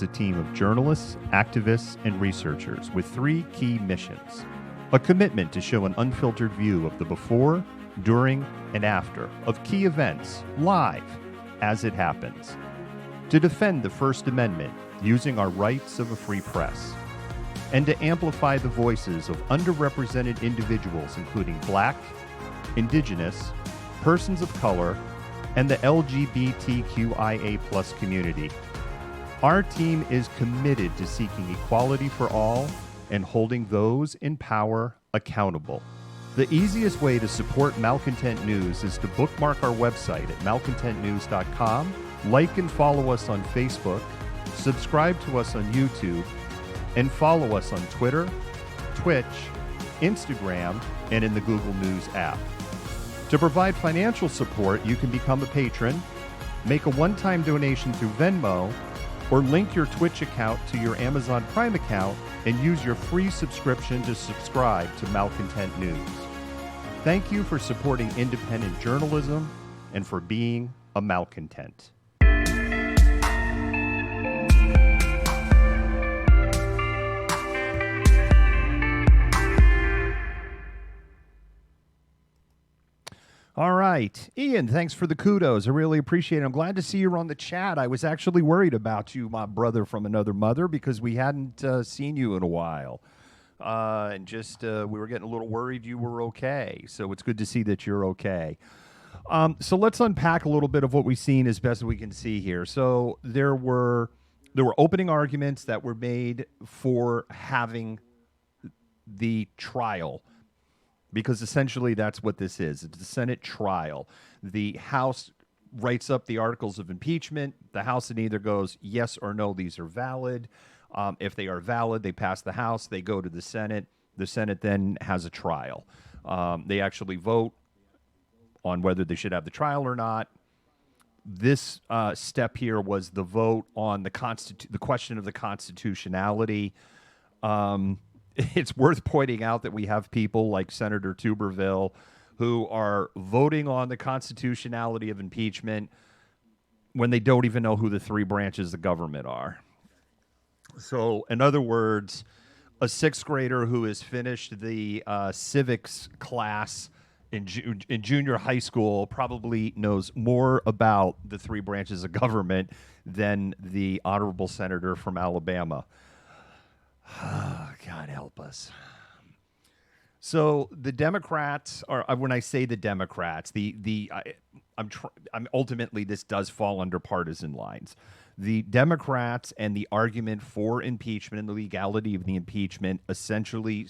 a team of journalists, activists, and researchers with three key missions. A commitment to show an unfiltered view of the before, during, and after of key events live as it happens. To defend the First Amendment using our rights of a free press. And to amplify the voices of underrepresented individuals including Black, Indigenous, persons of color, and the LGBTQIA+ community. Our team is committed to seeking equality for all and holding those in power accountable. The easiest way to support Malcontent News is to bookmark our website at malcontentnews.com, like and follow us on Facebook, subscribe to us on YouTube, and follow us on Twitter, Twitch, Instagram, and in the Google News app. To provide financial support, you can become a patron, make a one-time donation through Venmo, or link your Twitch account to your Amazon Prime account and use your free subscription to subscribe to Malcontent News. Thank you for supporting independent journalism and for being a malcontent. All right. Ian, thanks for the kudos. I really appreciate it. I'm glad to see you're on the chat. I was actually worried about you, my brother from another mother, because we hadn't seen you in a while. We were getting a little worried you were okay. So it's good to see that you're okay. So let's unpack a little bit of what we've seen as best we can see here. So there were opening arguments that were made for having the trial, because essentially that's what this is. It's a Senate trial. The House writes up the articles of impeachment. The House either goes yes or no, these are valid. If they are valid, they pass the House. They go to the Senate. The Senate then has a trial. They actually vote on whether they should have the trial or not. This step here was the vote on the question of the constitutionality. It's worth pointing out that we have people like Senator Tuberville who are voting on the constitutionality of impeachment when they don't even know who the three branches of government are. So, in other words, a sixth grader who has finished the civics class in junior high school probably knows more about the three branches of government than the honorable senator from Alabama. God help us. So the Democrats are, when I say the Democrats, I'm ultimately this does fall under partisan lines. The Democrats and the argument for impeachment and the legality of the impeachment essentially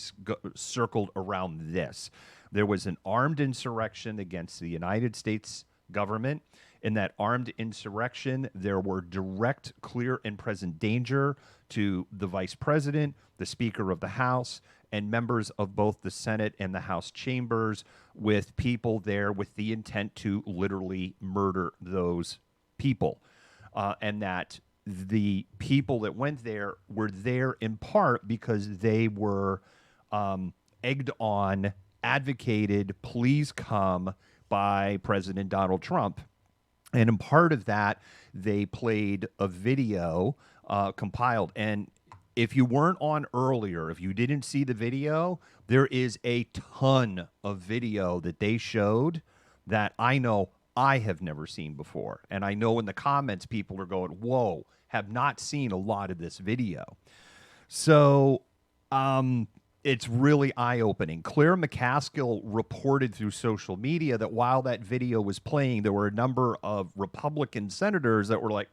circled around this. There was an armed insurrection against the United States government. In that armed insurrection, there were direct, clear, and present danger to the vice president, the Speaker of the House, and members of both the Senate and the House chambers, with people there with the intent to literally murder those people. And that the people that went there were there in part because they were egged on, advocated, please come, by President Donald Trump. And in part of that, they played a video compiled. And if you weren't on earlier, if you didn't see the video, there is a ton of video that they showed that I know I have never seen before. And I know in the comments, people are going, whoa, have not seen a lot of this video. So it's really eye-opening. Claire McCaskill reported through social media that while that video was playing, there were a number of Republican senators that were like,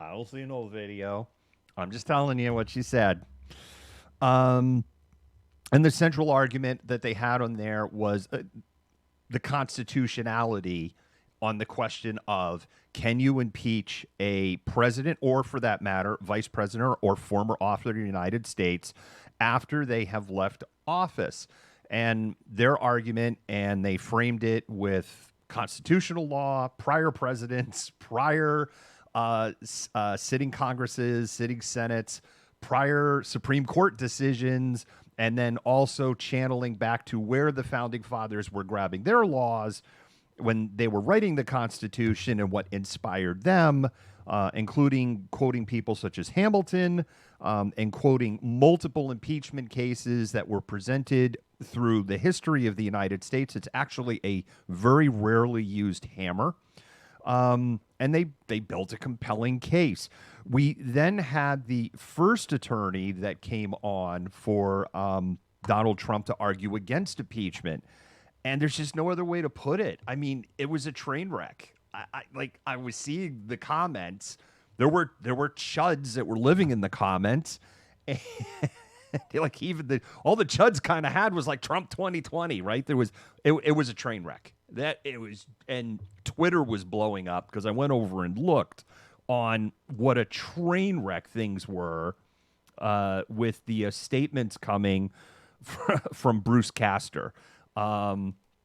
I don't see no video. I'm just telling you what she said. And the central argument that they had on there was the constitutionality on the question of, can you impeach a president, or for that matter, vice president or former officer of the United States after they have left office? And their argument, and they framed it with constitutional law, prior presidents, prior sitting Congresses, sitting Senates, prior Supreme Court decisions, and then also channeling back to where the founding fathers were grabbing their laws when they were writing the Constitution and what inspired them, including quoting people such as Hamilton, and quoting multiple impeachment cases that were presented through the history of the United States. It's actually a very rarely used hammer. And they built a compelling case. We then had the first attorney that came on for Donald Trump to argue against impeachment. And there's just no other way to put it. I mean, it was a train wreck. I was seeing the comments. There were chuds that were living in the comments. And like even all the chuds kind of had was like Trump 2020, right? It was a train wreck. And Twitter was blowing up because I went over and looked on what a train wreck things were with the statements coming from Bruce Castor.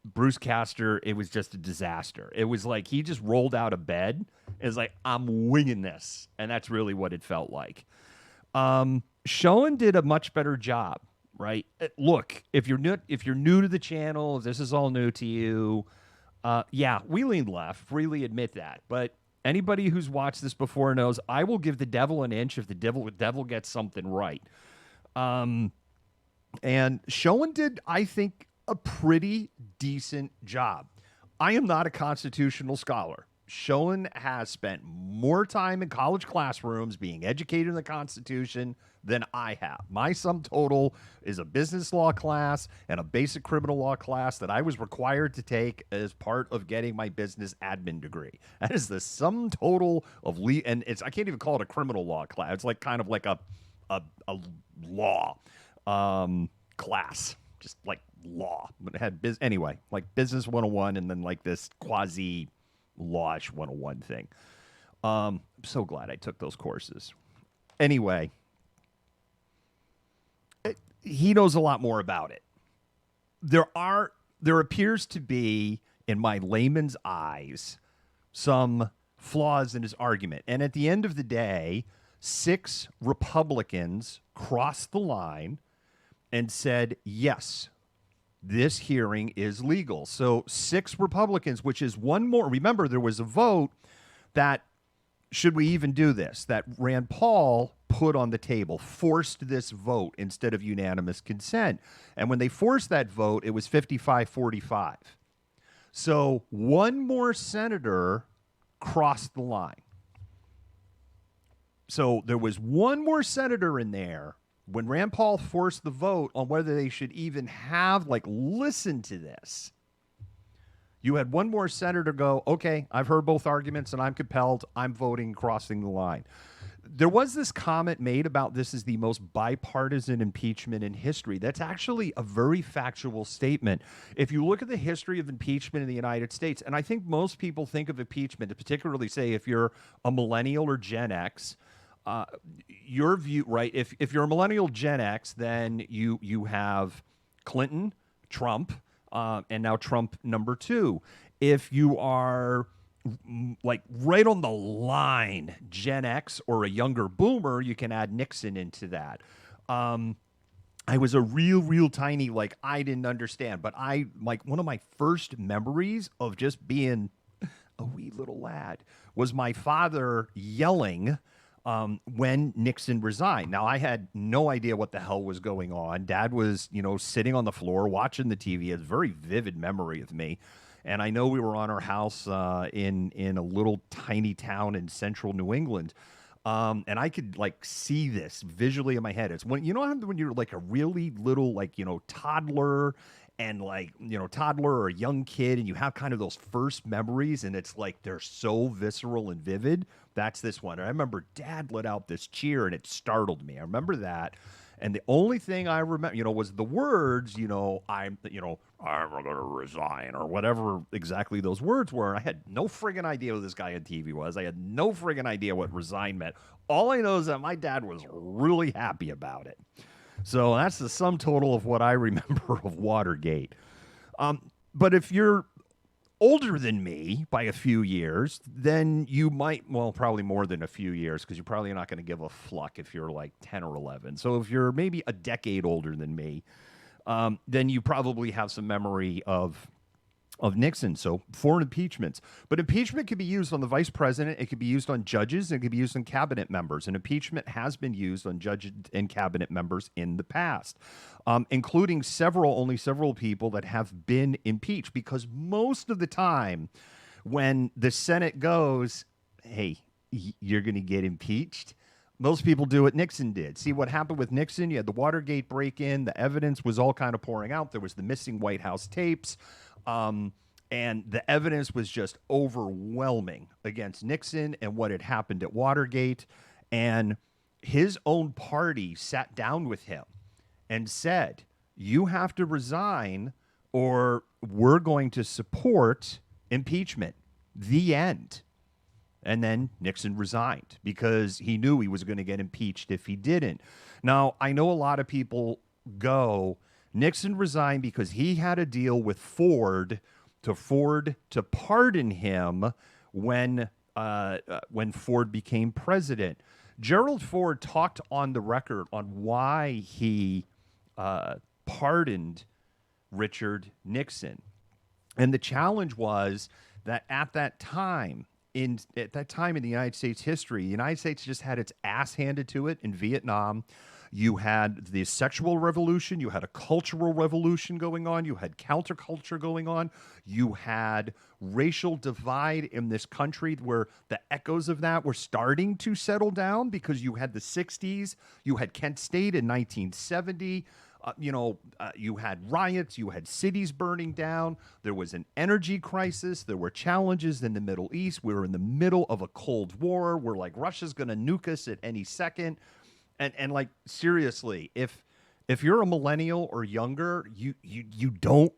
Bruce Castor, it was just a disaster. It was like he just rolled out of bed. It was like, I'm winging this. And that's really what it felt like. Schoen did a much better job, right? Look, if you're new to the channel, if this is all new to you, yeah, we lean left, freely admit that. But anybody who's watched this before knows I will give the devil an inch if the devil gets something right. And Schoen did, I think, a pretty decent job. I am not a constitutional scholar. Schoen has spent more time in college classrooms being educated in the Constitution than I have. My sum total is a business law class and a basic criminal law class that I was required to take as part of getting my business admin degree. That is the sum total of and I can't even call it a criminal law class. It's like kind of like a law class, just like law. But it had anyway, like business 101 and then like this quasi lawish 101 thing. I'm so glad I took those courses. Anyway, he knows a lot more about it. There appears to be, in my layman's eyes, some flaws in his argument. And at the end of the day, 6 Republicans crossed the line and said, yes, this hearing is legal. So 6 Republicans, which is one more. Remember, there was a vote that, should we even do this, that Rand Paul put on the table, forced this vote instead of unanimous consent. And when they forced that vote, it was 55-45. So one more senator crossed the line. So there was one more senator in there when Rand Paul forced the vote on whether they should even have, listen to this. You had one more senator go, okay, I've heard both arguments and I'm compelled. I'm voting crossing the line. There was this comment made about this is the most bipartisan impeachment in history. That's actually a very factual statement. If you look at the history of impeachment in the United States, and I think most people think of impeachment, particularly say if you're a millennial or Gen X, your view, right? If you're a millennial Gen X, then you have Clinton, Trump, and now Trump number 2. If you are right on the line Gen X or a younger boomer, you can add Nixon into that. I was a real tiny, I didn't understand, but one of my first memories of just being a wee little lad was my father yelling when Nixon resigned. Now, I had no idea what the hell was going on. Dad was, sitting on the floor watching the TV. It's a very vivid memory of me. And I know we were on our house in a little tiny town in central New England. And I could see this visually in my head. It's when you're a really little, toddler and toddler or a young kid, and you have kind of those first memories, and it's they're so visceral and vivid. That's this one. And I remember Dad let out this cheer, and it startled me. I remember that. And the only thing I remember, was the words, I'm going to resign, or whatever exactly those words were. I had no friggin' idea who this guy on TV was. I had no friggin' idea what resign meant. All I know is that my dad was really happy about it. So that's the sum total of what I remember of Watergate. But if you're older than me by a few years, then you might, probably more than a few years, because you're probably not going to give a fluck if you're 10 or 11. So if you're maybe a decade older than me, then you probably have some memory of of Nixon. So 4 impeachments. But impeachment can be used on the vice president. It can be used on judges. And it can be used on cabinet members. And impeachment has been used on judges and cabinet members in the past, including only several people that have been impeached. Because most of the time, when the Senate goes, hey, you're going to get impeached, most people do what Nixon did. See what happened with Nixon? You had the Watergate break-in. The evidence was all kind of pouring out. There was the missing White House tapes. And the evidence was just overwhelming against Nixon and what had happened at Watergate. And his own party sat down with him and said, you have to resign or we're going to support impeachment. The end. And then Nixon resigned because he knew he was going to get impeached if he didn't. Now, I know a lot of people go, Nixon resigned because he had a deal with Ford to pardon him when Ford became president. Gerald Ford talked on the record on why he pardoned Richard Nixon. And the challenge was that at that time in the United States history, the United States just had its ass handed to it in Vietnam. You had the sexual revolution. You had a cultural revolution going on. You had counterculture going on. You had racial divide in this country where the echoes of that were starting to settle down because you had the 60s. You had Kent State in 1970. You had riots, you had cities burning down, there was an energy crisis, there were challenges in the Middle East, we were in the middle of a Cold War, we're like, Russia's going to nuke us at any second. And like, seriously, if you're a millennial or younger, you don't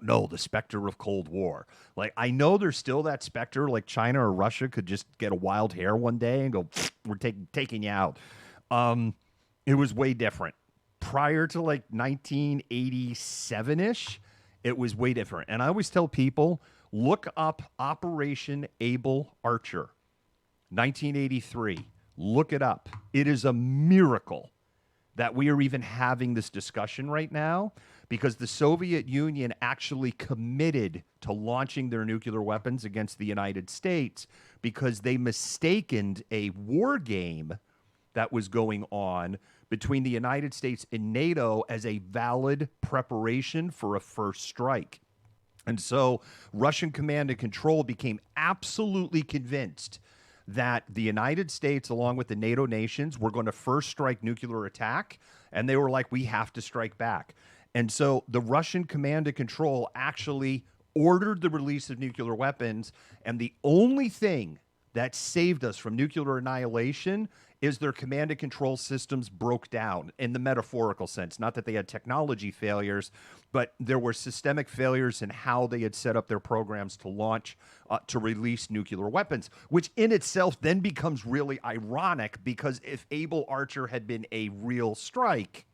know the specter of Cold War. Like, I know there's still that specter, like China or Russia could just get a wild hair one day and go, we're taking you out. It was way different. Prior to like 1987-ish, it was way different. And I always tell people, look up Operation Able Archer, 1983. Look it up. It is a miracle that we are even having this discussion right now because the Soviet Union actually committed to launching their nuclear weapons against the United States because they mistaken a war game that was going on between the United States and NATO as a valid preparation for a first strike. And so Russian command and control became absolutely convinced that the United States, along with the NATO nations, were going to first strike nuclear attack. And they were like, we have to strike back. And so the Russian command and control actually ordered the release of nuclear weapons. And the only thing that saved us from nuclear annihilation is their command and control systems broke down in the metaphorical sense. Not that they had technology failures, but there were systemic failures in how they had set up their programs to launch, to release nuclear weapons, which in itself then becomes really ironic because if Able Archer had been a real strike,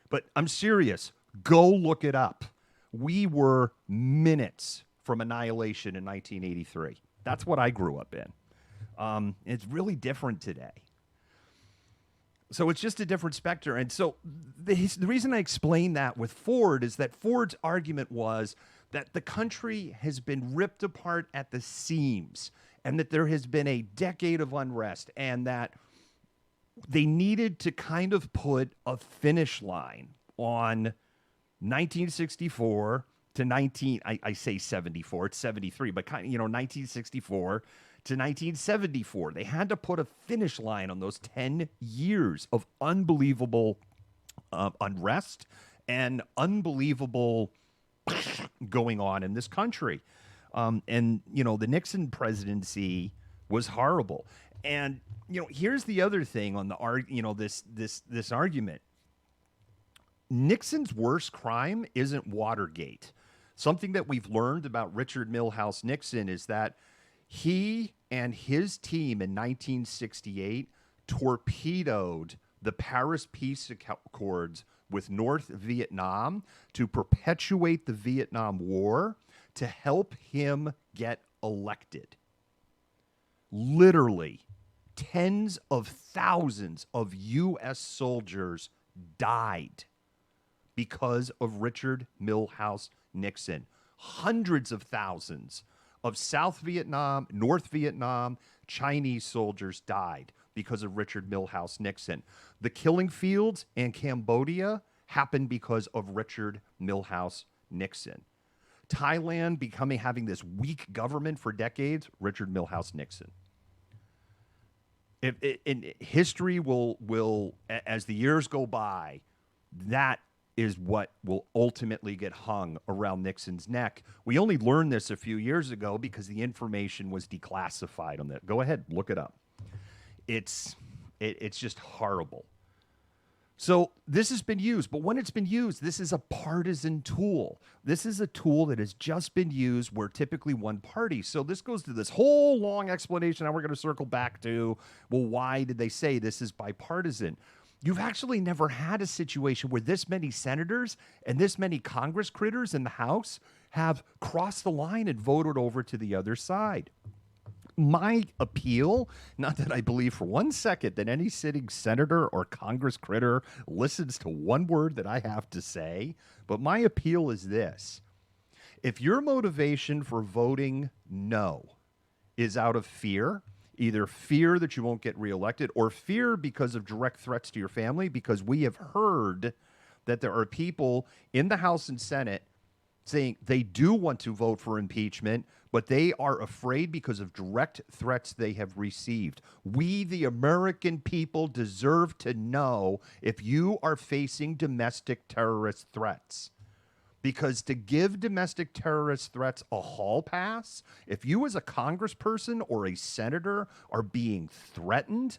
but I'm serious, go look it up. We were minutes from annihilation in 1983. That's what I grew up in. It's really different today. So it's just a different specter. And so the reason I explain that with Ford is that Ford's argument was that the country has been ripped apart at the seams and that there has been a decade of unrest and that they needed to kind of put a finish line on 1964 to I say 74, it's 73, but kind of, 1964 to 1974. They had to put a finish line on those 10 years of unbelievable unrest and unbelievable going on in this country. And the Nixon presidency was horrible. And, here's the other thing on the this argument. Nixon's worst crime isn't Watergate. Something that we've learned about Richard Milhous Nixon is that he and his team in 1968 torpedoed the Paris Peace Accords with North Vietnam to perpetuate the Vietnam War to help him get elected. Literally, tens of thousands of U.S. soldiers died because of Richard Milhous Nixon. Hundreds of thousands of South Vietnam, North Vietnam, Chinese soldiers died because of Richard Milhous Nixon. The killing fields in Cambodia happened because of Richard Milhous Nixon. Thailand having this weak government for decades, Richard Milhous Nixon. In history will as the years go by, that is what will ultimately get hung around Nixon's neck. We only learned this a few years ago because the information was declassified on that. Go ahead, look it up. It's just horrible. So this has been used, but when it's been used, this is a partisan tool. This is a tool that has just been used where typically one party. So this goes to this whole long explanation. Now we're going to circle back to, well, why did they say this is bipartisan? You've actually never had a situation where this many senators and this many Congress critters in the House have crossed the line and voted over to the other side. My appeal, not that I believe for 1 second that any sitting senator or Congress critter listens to one word that I have to say, but my appeal is this. If your motivation for voting no is out of fear, either fear that you won't get reelected or fear because of direct threats to your family, because we have heard that there are people in the House and Senate saying they do want to vote for impeachment, but they are afraid because of direct threats they have received. We, the American people, deserve to know if you are facing domestic terrorist threats. Because to give domestic terrorist threats a hall pass, if you as a congressperson or a senator are being threatened,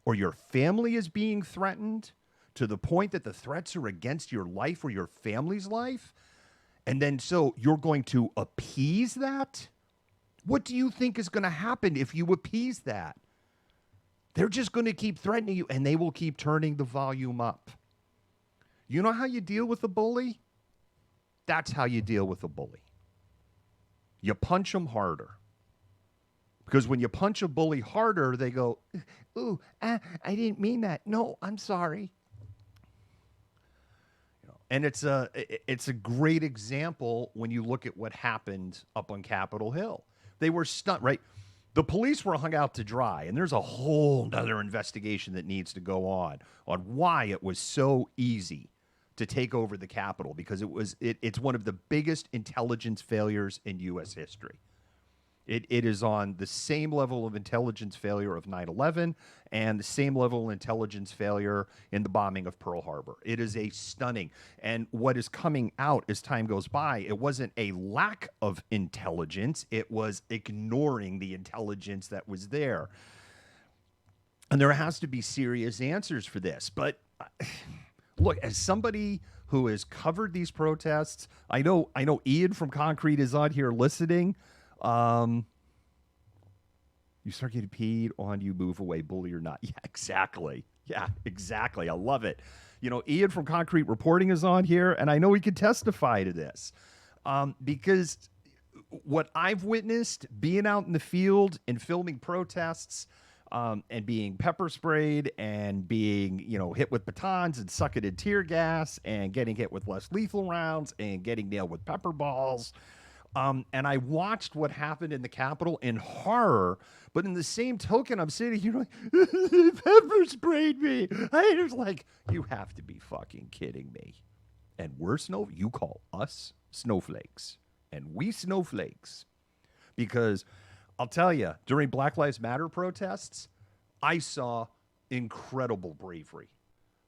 or your family is being threatened to the point that the threats are against your life or your family's life, and then so you're going to appease that? What do you think is going to happen if you appease that? They're just going to keep threatening you, and they will keep turning the volume up. You know how you deal with a bully? That's how you deal with a bully. You punch them harder. Because when you punch a bully harder, they go, ooh, I didn't mean that. No, I'm sorry. And it's a great example when you look at what happened up on Capitol Hill. They were stunned, right? The police were hung out to dry, and there's a whole other investigation that needs to go on why it was so easy to take over the Capitol, because it's one of the biggest intelligence failures in U.S. history. It is on the same level of intelligence failure of 9/11 and the same level of intelligence failure in the bombing of Pearl Harbor. It is a stunning. And what is coming out as time goes by, it wasn't a lack of intelligence. It was ignoring the intelligence that was there. And there has to be serious answers for this. But look, as somebody who has covered these protests, I know Ian from Concrete is on here listening. You start getting peed on, you move away, bully or not. Yeah, exactly. Yeah, exactly. I love it. Ian from Concrete Reporting is on here, and I know he can testify to this. Because what I've witnessed being out in the field and filming protests, and being pepper sprayed and being, hit with batons and sucketed tear gas and getting hit with less lethal rounds and getting nailed with pepper balls. And I watched what happened in the Capitol in horror, but in the same token, I'm sitting here like, they pepper sprayed me. I was like, you have to be fucking kidding me. And you call us snowflakes. And we snowflakes. Because I'll tell you, during Black Lives Matter protests, I saw incredible bravery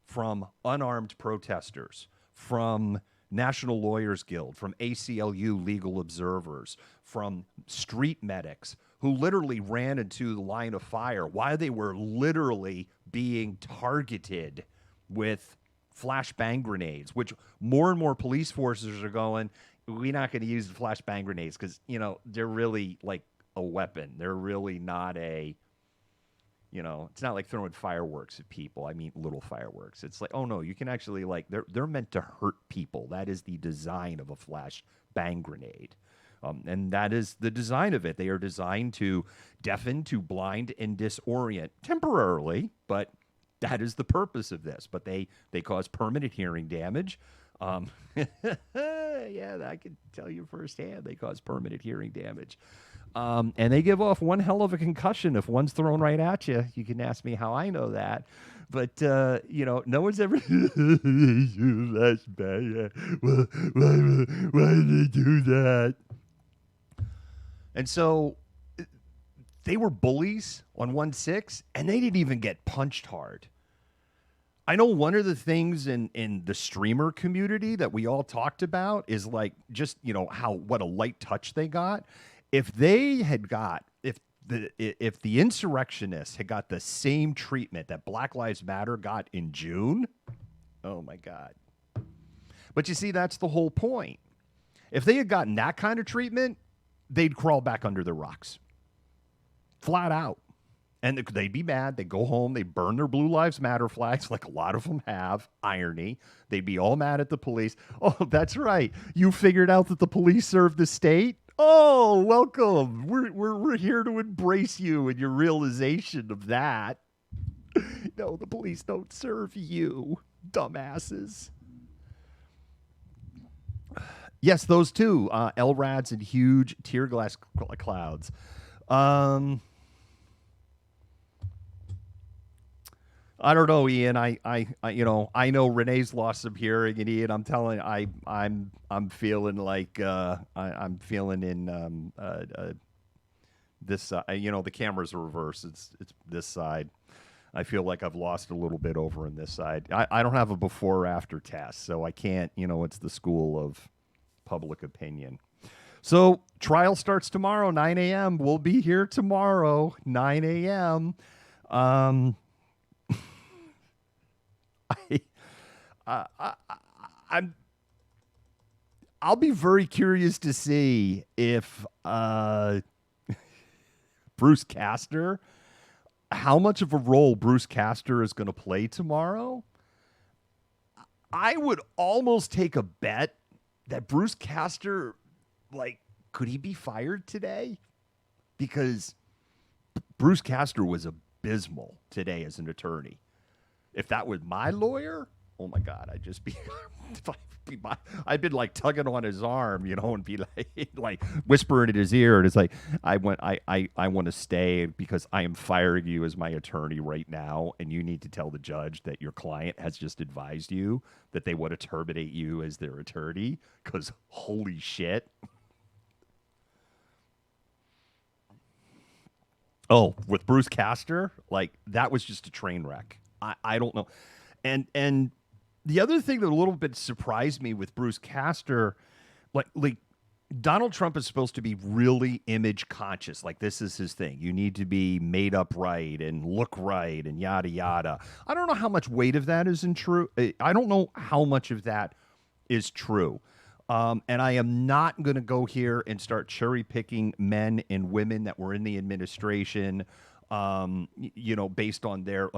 from unarmed protesters, from National Lawyers Guild, from ACLU legal observers, from street medics who literally ran into the line of fire while they were literally being targeted with flashbang grenades, which more and more police forces are going, we're not going to use the flashbang grenades because, they're really like a weapon. They're really not it's not like throwing fireworks at people. I mean, little fireworks. It's like, oh no, you can actually they're meant to hurt people. That is the design of a flash bang grenade. And that is the design of it. They are designed to deafen, to blind, and disorient temporarily, but that is the purpose of this. But they cause permanent hearing damage. Yeah, I can tell you firsthand they cause permanent hearing damage. And they give off one hell of a concussion if one's thrown right at you. You can ask me how I know that. But, no one's ever, that's bad. Well, why did they do that? And so they were bullies on 1-6, and they didn't even get punched hard. I know one of the things in the streamer community that we all talked about is like just, what a light touch they got. If the insurrectionists had got the same treatment that Black Lives Matter got in June, oh my God. But you see, that's the whole point. If they had gotten that kind of treatment, they'd crawl back under the rocks. Flat out. And they'd be mad. They'd go home. They'd burn their Blue Lives Matter flags like a lot of them have. Irony. They'd be all mad at the police. Oh, that's right. You figured out that the police serve the state? Oh, welcome. We're here to embrace you and your realization of that. No, the police don't serve you, dumbasses. Yes, those two. LRADs and huge tear gas clouds. I don't know, Ian. I know Renee's lost some hearing, and Ian, I'm telling you, I'm feeling like I'm feeling in this side. The camera's reversed. It's this side. I feel like I've lost a little bit over in this side. I don't have a before or after test, so I can't. It's the school of public opinion. So trial starts tomorrow, 9 a.m. We'll be here tomorrow, 9 a.m. I'll be very curious to see if Bruce Castor, how much of a role Bruce Castor is going to play tomorrow. I would almost take a bet that Bruce Castor, could he be fired today? Because Bruce Castor was abysmal today as an attorney. If that was my lawyer, oh my God, I'd just be, I'd been tugging on his arm, and be like whispering in his ear, and it's like, I want to stay because I am firing you as my attorney right now, and you need to tell the judge that your client has just advised you that they want to terminate you as their attorney, because holy shit. Oh, with Bruce Castor, that was just a train wreck. I don't know. And the other thing that a little bit surprised me with Bruce Castor, like Donald Trump is supposed to be really image conscious. This is his thing. You need to be made up right and look right and yada, yada. I don't know how much weight of that is true. I don't know how much of that is true. And I am not going to go here and start cherry picking men and women that were in the administration, based on their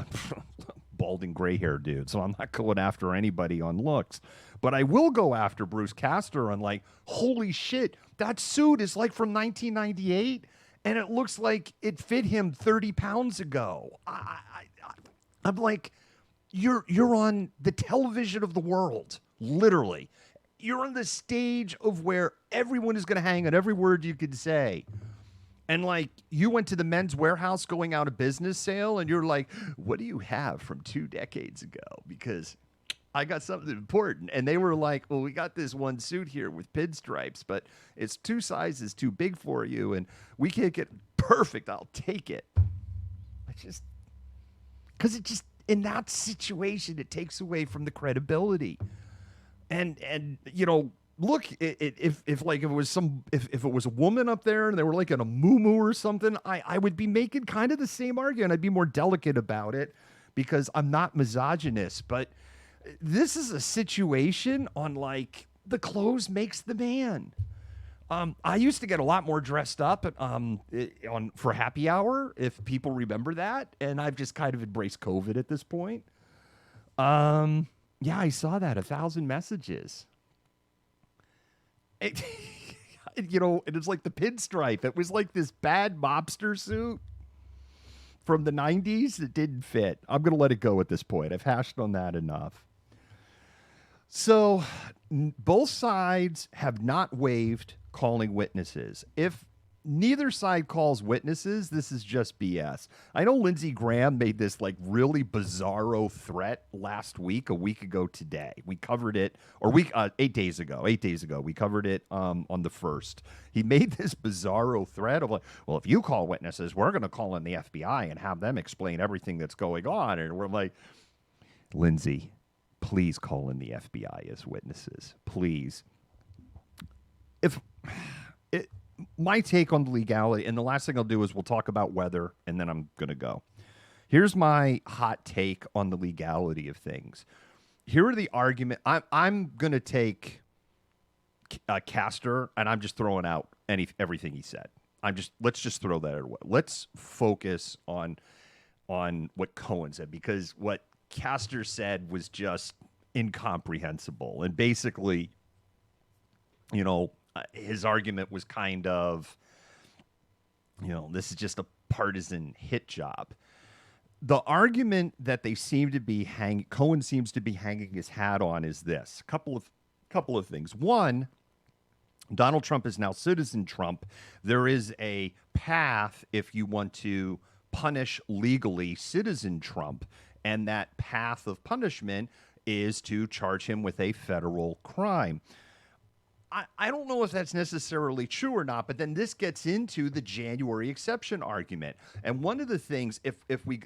balding gray hair dude. So I'm not going after anybody on looks, but I will go after Bruce Castor on holy shit, that suit is from 1998 and it looks like it fit him 30 pounds ago. I'm like, you're on the television of the world, literally. You're on the stage of where everyone is going to hang on every word you could say. And you went to the Men's Warehouse going out of business sale and you're like, what do you have from 2 decades ago? Because I got something important. And they were like, well, we got this one suit here with pinstripes, but it's 2 sizes too big for you. And we can't get perfect. I'll take it. Because in that situation, it takes away from the credibility. And look, if it was a woman up there and they were in a muumuu or something, I would be making kind of the same argument. I'd be more delicate about it because I'm not misogynist. But this is a situation on the clothes makes the man. I used to get a lot more dressed up for happy hour, if people remember that, and I've just kind of embraced COVID at this point. Yeah, I saw that 1,000 messages. And it's like the pinstripe. It was this bad mobster suit from the 90s that didn't fit. I'm going to let it go at this point. I've hashed on that enough. So both sides have not waived calling witnesses. If neither side calls witnesses, this is just BS. I know Lindsey Graham made this like really bizarro threat last week, a week ago today. We covered it, or 8 days ago. 8 days ago, we covered it on the 1st. He made this bizarro threat of like, well, if you call witnesses, we're going to call in the FBI and have them explain everything that's going on. And we're like, Lindsey, please call in the FBI as witnesses, please. If it, my take on the legality, and the last thing I'll do is we'll talk about weather, and then I'm going to go. Here's my hot take on the legality of things. Here are the argument. I'm going to take Castor, and I'm just throwing out everything he said. Let's just throw that away. Let's focus on what Cohen said, because what Castor said was just incomprehensible. And basically, his argument was kind of, this is just a partisan hit job. The argument that they seem to be Cohen seems to be hanging his hat on is this. Couple of things. One, Donald Trump is now Citizen Trump. There is a path if you want to punish legally Citizen Trump, and that path of punishment is to charge him with a federal crime. I don't know if that's necessarily true or not, but then this gets into the January exception argument. And one of the things,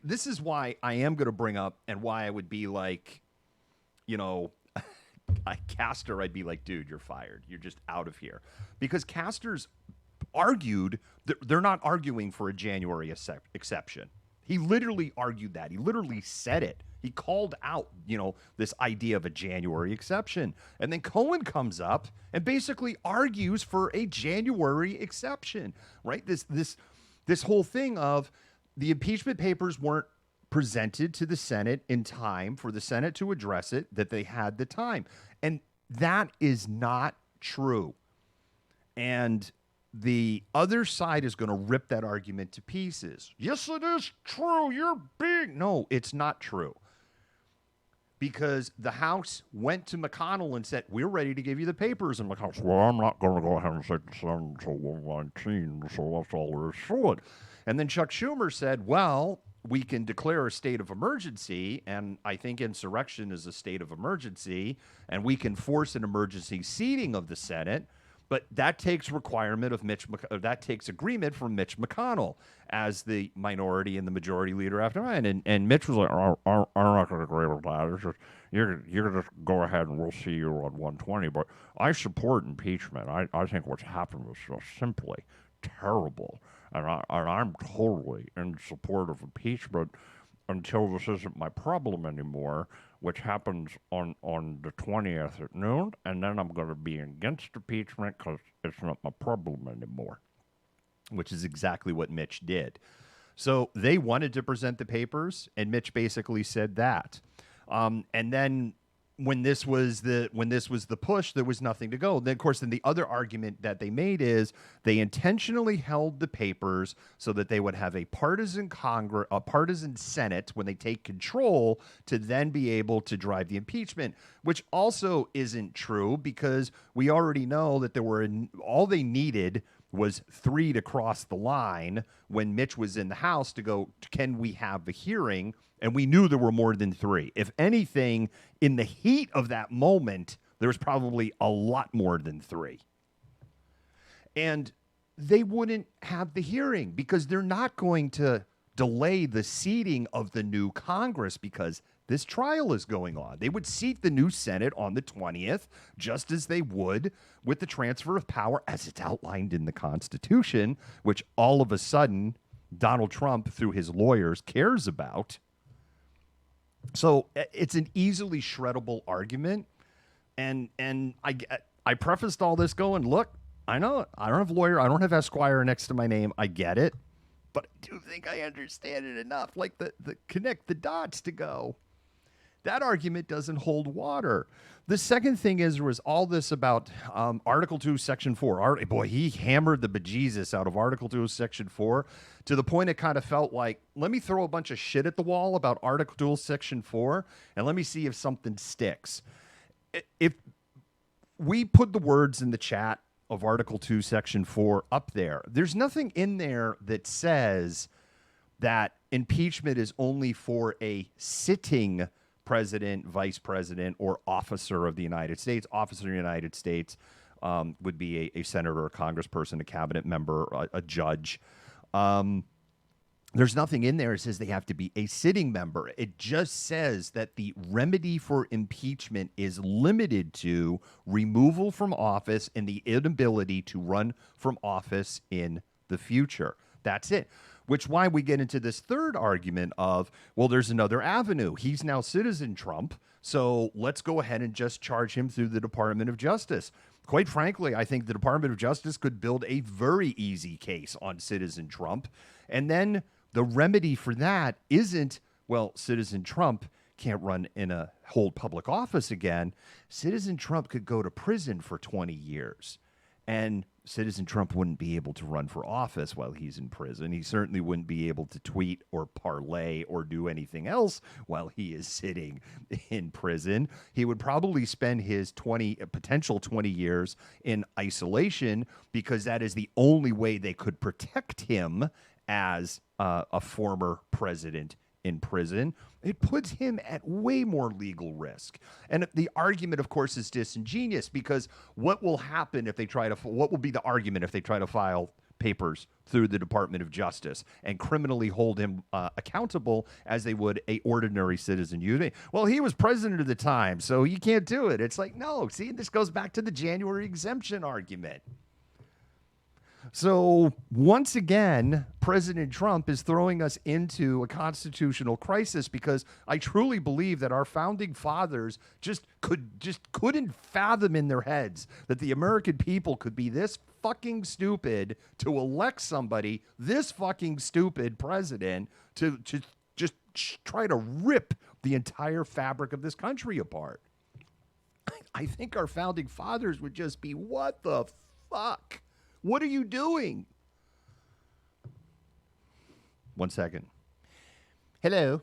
this is why I am going to bring up, and why I would be like, Castor, I'd be like, dude, you're fired. You're just out of here. Because Castor's argued, they're not arguing for a January exception. He literally argued that. He literally said it. He called out, this idea of a January exception. And then Cohen comes up and basically argues for a January exception, right? This whole thing of the impeachment papers weren't presented to the Senate in time for the Senate to address it, that they had the time. And that is not true. And the other side is going to rip that argument to pieces. Yes, it is true. You're big. No, it's not true. Because the House went to McConnell and said, we're ready to give you the papers. And McConnell said, well, I'm not going to go ahead and take the Senate until 119, so that's all there is to it. And then Chuck Schumer said, well, we can declare a state of emergency, and I think insurrection is a state of emergency, and we can force an emergency seating of the Senate. But that takes agreement from Mitch McConnell as the minority and the majority leader after mine. And Mitch was like, I'm not going to agree with that. It's just, you're going to just go ahead and we'll see you on 120. But I support impeachment. I think what's happened was just simply terrible. And I'm totally in support of impeachment until this isn't my problem anymore, which happens on the 20th at noon, and then I'm going to be against impeachment because it's not my problem anymore, which is exactly what Mitch did. So they wanted to present the papers, and Mitch basically said that. And then when this was the push, there was nothing to go. Then, of course, the other argument that they made is they intentionally held the papers so that they would have a partisan Congress, a partisan Senate when they take control to then be able to drive the impeachment, which also isn't true because we already know that all they needed was 3 to cross the line when Mitch was in the House to go, can we have the hearing? And we knew there were more than 3. If anything, in the heat of that moment, there was probably a lot more than 3. And they wouldn't have the hearing because they're not going to delay the seating of the new Congress because this trial is going on. They would seat the new Senate on the 20th, just as they would with the transfer of power as it's outlined in the Constitution, which all of a sudden Donald Trump, through his lawyers, cares about. So it's an easily shreddable argument. And I prefaced all this going, look, I know I don't have lawyer, I don't have Esquire next to my name. I get it. But I do think I understand it enough, like the connect the dots to go. That argument doesn't hold water. The second thing was all this about Article 2, Section 4. Boy, he hammered the bejesus out of Article 2, Section 4 to the point it kind of felt like, let me throw a bunch of shit at the wall about Article 2, Section 4, and let me see if something sticks. if we put the words in the chat of Article 2, Section 4 up there, there's nothing in there that says that impeachment is only for a sitting president, vice president, or officer of the United States. Officer of the United States would be a senator, a congressperson, a cabinet member, a judge. There's nothing in there that says they have to be a sitting member. It just says that the remedy for impeachment is limited to removal from office and the inability to run from office in the future. That's it. Which why we get into this third argument of, well, there's another avenue. He's now Citizen Trump, so let's go ahead and just charge him through the Department of Justice. Quite frankly, I think the Department of Justice could build a very easy case on Citizen Trump, and then the remedy for that isn't, well, Citizen Trump can't run in a hold public office again. Citizen Trump could go to prison for 20 years. And Citizen Trump wouldn't be able to run for office while he's in prison. He certainly wouldn't be able to tweet or parlay or do anything else while he is sitting in prison. He would probably spend his potential 20 years in isolation because that is the only way they could protect him as a former president in prison. It puts him at way more legal risk. And the argument, of course, is disingenuous because what will happen if they try to, what will be the argument if they try to file papers through the Department of Justice and criminally hold him accountable as they would a ordinary citizen? Well, he was president at the time, so you can't do it. It's like, no, see, this goes back to the January exemption argument. So once again, President Trump is throwing us into a constitutional crisis because I truly believe that our founding fathers just couldn't fathom in their heads that the American people could be this fucking stupid to elect somebody, this fucking stupid president, to just try to rip the entire fabric of this country apart. I think our founding fathers would just be, what the fuck? What are you doing? One second. Hello.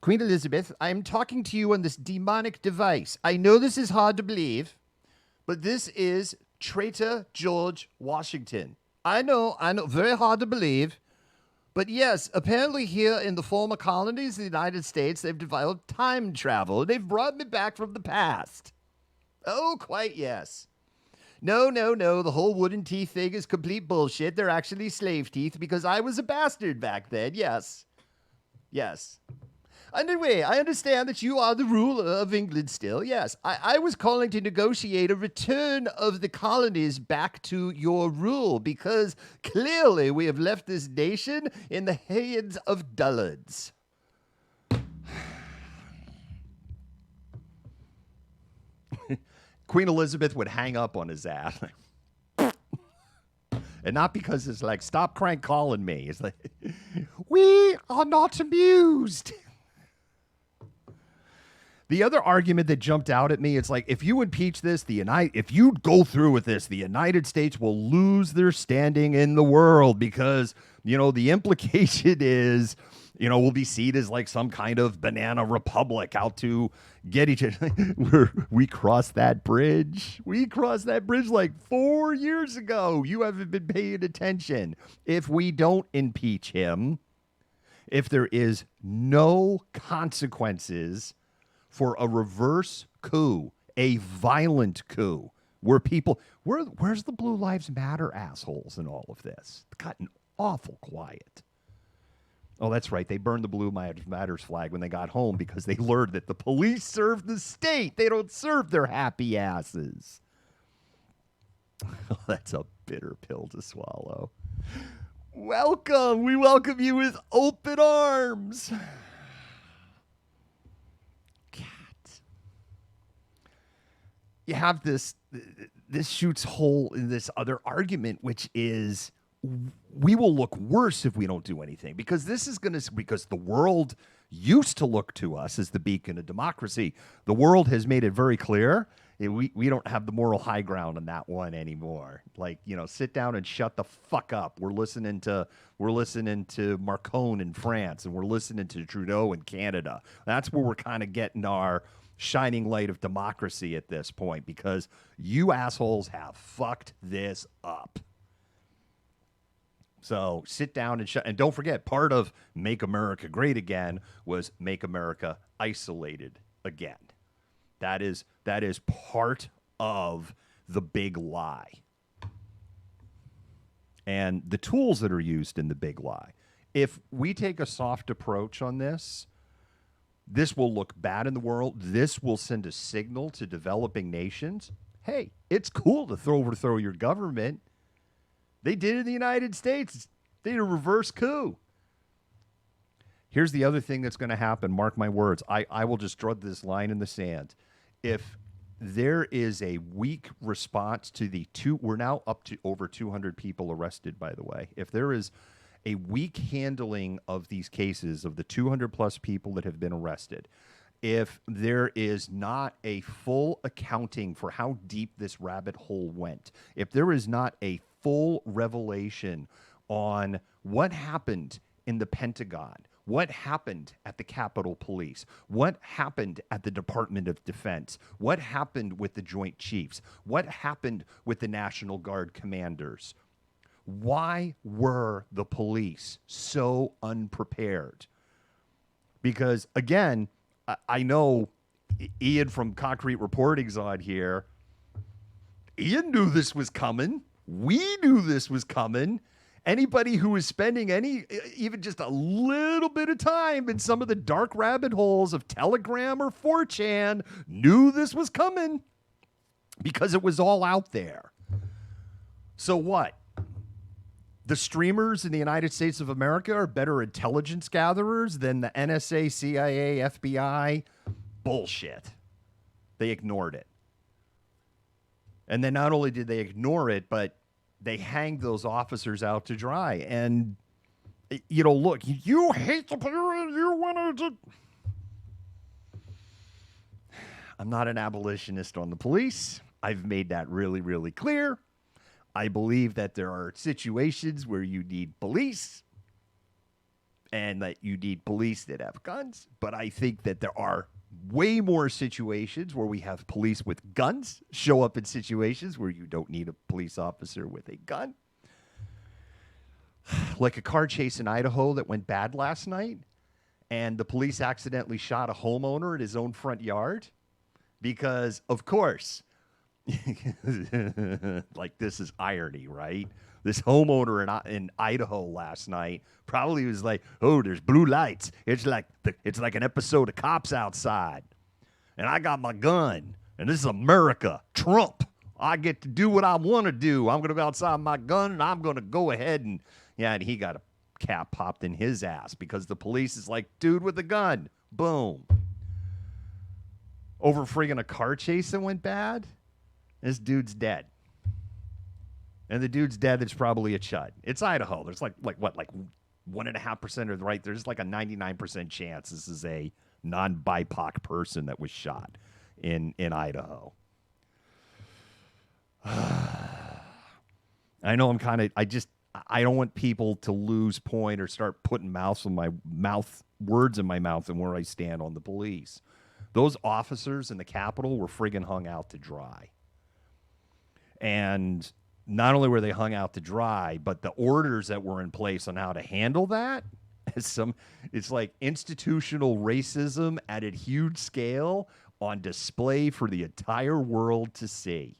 Queen Elizabeth, I'm talking to you on this demonic device. I know this is hard to believe, but this is traitor George Washington. I know, very hard to believe. But yes, apparently here in the former colonies of the United States, they've developed time travel. They've brought me back from the past. Oh, quite yes. No. The whole wooden teeth thing is complete bullshit. They're actually slave teeth because I was a bastard back then. Yes. Anyway, I understand that you are the ruler of England still. Yes. I was calling to negotiate a return of the colonies back to your rule because clearly we have left this nation in the hands of dullards. Queen Elizabeth would hang up on his ass. And not because it's like, stop crank calling me. It's like, we are not amused. The other argument that jumped out at me, it's like, if you impeach this, if you go through with this, the United States will lose their standing in the world because, the implication is, we'll be seen as like some kind of banana republic out to get each other. We crossed that bridge. We crossed that bridge like 4 years ago. You haven't been paying attention. If we don't impeach him, if there is no consequences for a reverse coup, a violent coup, where's the Blue Lives Matter assholes in all of this? It's gotten awful quiet. Oh, that's right. They burned the Blue Matters flag when they got home because they learned that the police serve the state. They don't serve their happy asses. Oh, that's a bitter pill to swallow. Welcome. We welcome you with open arms. Cat. You have this shoots hole in this other argument, which is, we will look worse if we don't do anything because because the world used to look to us as the beacon of democracy. The world has made it very clear we don't have the moral high ground on that one anymore. Like, sit down and shut the fuck up. We're listening to Macron in France and we're listening to Trudeau in Canada. That's where we're kind of getting our shining light of democracy at this point because you assholes have fucked this up. So sit down and don't forget, part of Make America Great Again was Make America Isolated Again. That is part of the big lie. And the tools that are used in the big lie. If we take a soft approach on this, this will look bad in the world. This will send a signal to developing nations. Hey, it's cool to overthrow your government. They did it in the United States. They did a reverse coup. Here's the other thing that's going to happen. Mark my words. I will just draw this line in the sand. If there is a weak response to we're now up to over 200 people arrested, by the way. If there is a weak handling of these cases of the 200 plus people that have been arrested, if there is not a full accounting for how deep this rabbit hole went, if there is not a full revelation on what happened in the Pentagon, what happened at the Capitol Police, what happened at the Department of Defense, what happened with the Joint Chiefs, what happened with the National Guard commanders, why were the police so unprepared? Because, again, I know Ian from Concrete Reporting's on here. Ian knew this was coming. We knew this was coming. Anybody who was spending even just a little bit of time in some of the dark rabbit holes of Telegram or 4chan knew this was coming because it was all out there. So what? The streamers in the United States of America are better intelligence gatherers than the NSA, CIA, FBI. Bullshit. They ignored it. And then not only did they ignore it, but they hanged those officers out to dry. And, look, you hate the police. You want to... I'm not an abolitionist on the police. I've made that really, really clear. I believe that there are situations where you need police and that you need police that have guns. But I think that there are way more situations where we have police with guns show up in situations where you don't need a police officer with a gun. Like a car chase in Idaho that went bad last night, and the police accidentally shot a homeowner in his own front yard because, of course, like this is irony, right? This homeowner in Idaho last night probably was like, "Oh, there's blue lights. It's like an episode of Cops Outside, and I got my gun, and this is America. Trump. I get to do what I want to do. I'm gonna go outside my gun, and I'm gonna go ahead and and he got a cap popped in his ass because the police is like, dude with a gun, boom, over friggin' a car chase that went bad. This dude's dead. And the dude's dead, it's probably a chud. It's Idaho. There's like 1.5% of the right. There's like a 99% chance this is a non-BIPOC person that was shot in Idaho. I know I don't want people to lose point or start putting words in my mouth and where I stand on the police. Those officers in the Capitol were friggin' hung out to dry. And not only were they hung out to dry, but the orders that were in place on how to handle that, it's like institutional racism at a huge scale on display for the entire world to see.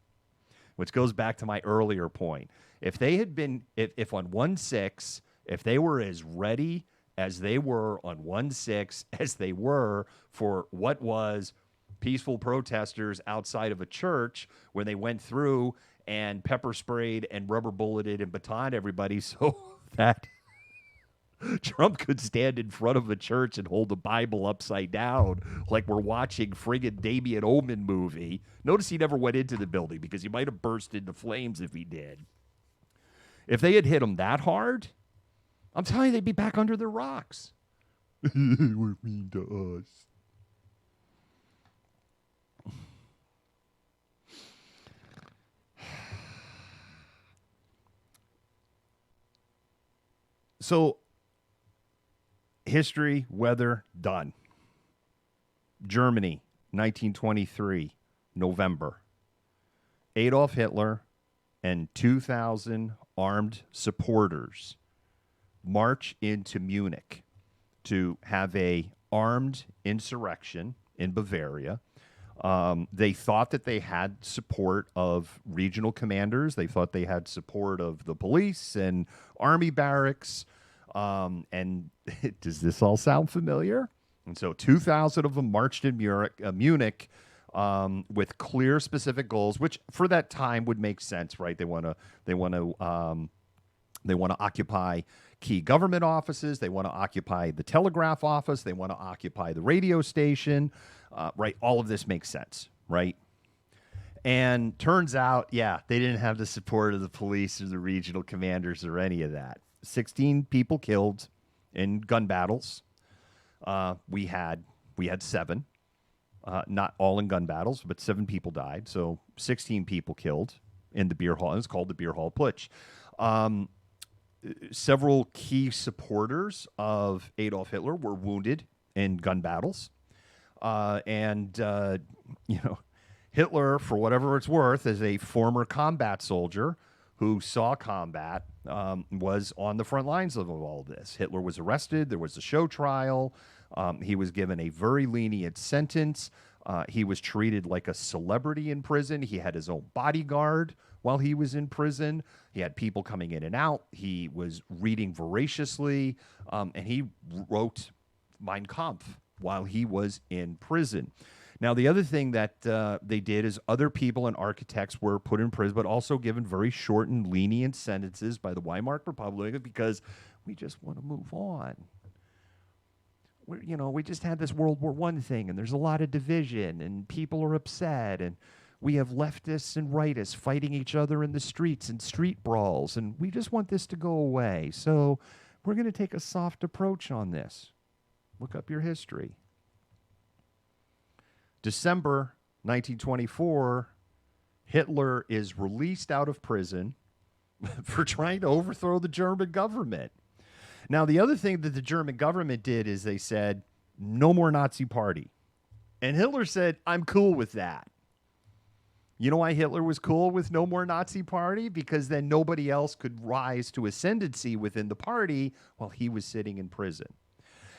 Which goes back to my earlier point. If they had been, if on 1/6, if they were as ready as they were on 1/6 as they were for what was peaceful protesters outside of a church when they went through and pepper sprayed and rubber bulleted and batoned everybody so that Trump could stand in front of a church and hold the Bible upside down like we're watching friggin' Damien Omen movie. Notice he never went into the building because he might have burst into flames if he did. If they had hit him that hard, I'm telling you, they'd be back under their rocks. They were mean to us. So, history, weather, done. Germany, 1923, November. Adolf Hitler and 2,000 armed supporters march into Munich to have a armed insurrection in Bavaria. They thought that they had support of regional commanders. They thought they had support of the police and army barracks. And does this all sound familiar? And so 2,000 of them marched in Munich with clear, specific goals, which for that time would make sense, right? They want to occupy key government offices. They want to occupy the telegraph office. They want to occupy the radio station, right? All of this makes sense, right? And turns out, yeah, they didn't have the support of the police or the regional commanders or any of that. 16 people killed in gun battles. We had 7, not all in gun battles, but 7 people died. So 16 people killed in the beer hall. It's called the Beer Hall Putsch. Several key supporters of Adolf Hitler were wounded in gun battles. Hitler, for whatever it's worth, as a former combat soldier who saw combat, was on the front lines of all of this. Hitler was arrested. There was a show trial. He was given a very lenient sentence. He was treated like a celebrity in prison. He had his own bodyguard while he was in prison. He had people coming in and out. He was reading voraciously, and he wrote Mein Kampf while he was in prison. Now, the other thing that they did is other people and architects were put in prison, but also given very short and lenient sentences by the Weimar Republic because we just want to move on. We just had this World War I thing, and there's a lot of division, and people are upset, and we have leftists and rightists fighting each other in the streets and street brawls, and we just want this to go away. So we're going to take a soft approach on this. Look up your history. December 1924, Hitler is released out of prison for trying to overthrow the German government. Now, the other thing that the German government did is they said, no more Nazi party. And Hitler said, I'm cool with that. You know why Hitler was cool with no more Nazi party? Because then nobody else could rise to ascendancy within the party while he was sitting in prison.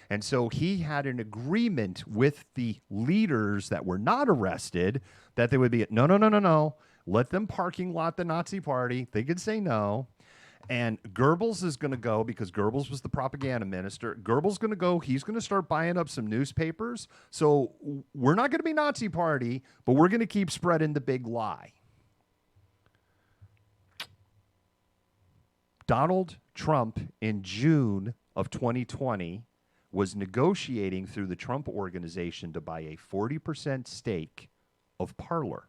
And so he had an agreement with the leaders that were not arrested that they would be, no. Let them parking lot the Nazi party. They could say no. And Goebbels is going to go, because Goebbels was the propaganda minister. Goebbels is going to go. He's going to start buying up some newspapers. So we're not going to be Nazi party, but we're going to keep spreading the big lie. Donald Trump in June of 2020 was negotiating through the Trump Organization to buy a 40% stake of Parler.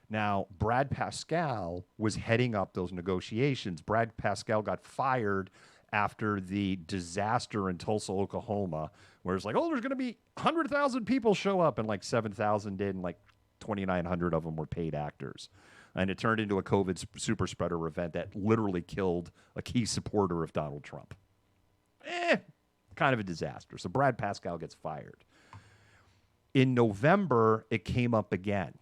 Now, Brad Pascal was heading up those negotiations. Brad Pascal got fired after the disaster in Tulsa, Oklahoma, where it's like, oh, there's going to be 100,000 people show up, and like 7,000 did, and like 2,900 of them were paid actors. And it turned into a COVID super spreader event that literally killed a key supporter of Donald Trump. Kind of a disaster. So Brad Pascal gets fired. In November, it came up again.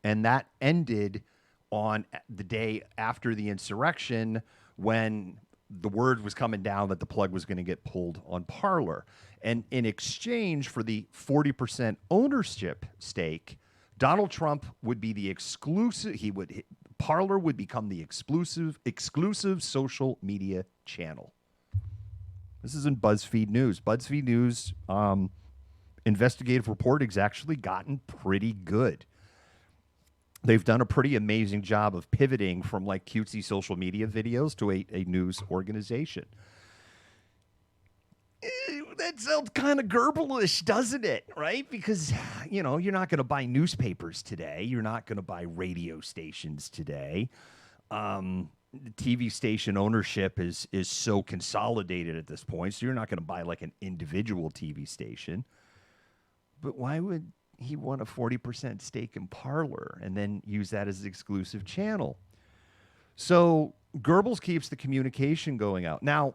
And that ended on the day after the insurrection when the word was coming down that the plug was going to get pulled on Parler. And in exchange for the 40% ownership stake, Donald Trump would be the exclusive, Parler would become the exclusive social media channel. This is in BuzzFeed News. BuzzFeed News investigative report has actually gotten pretty good. They've done a pretty amazing job of pivoting from like cutesy social media videos to a news organization. That sounds kind of Goebbelish, doesn't it? Right? Because, you're not going to buy newspapers today. You're not going to buy radio stations today. TV station ownership is so consolidated at this point, so you're not going to buy like an individual TV station. But why would he want a 40% stake in Parler and then use that as the exclusive channel? So Goebbels keeps the communication going out. Now,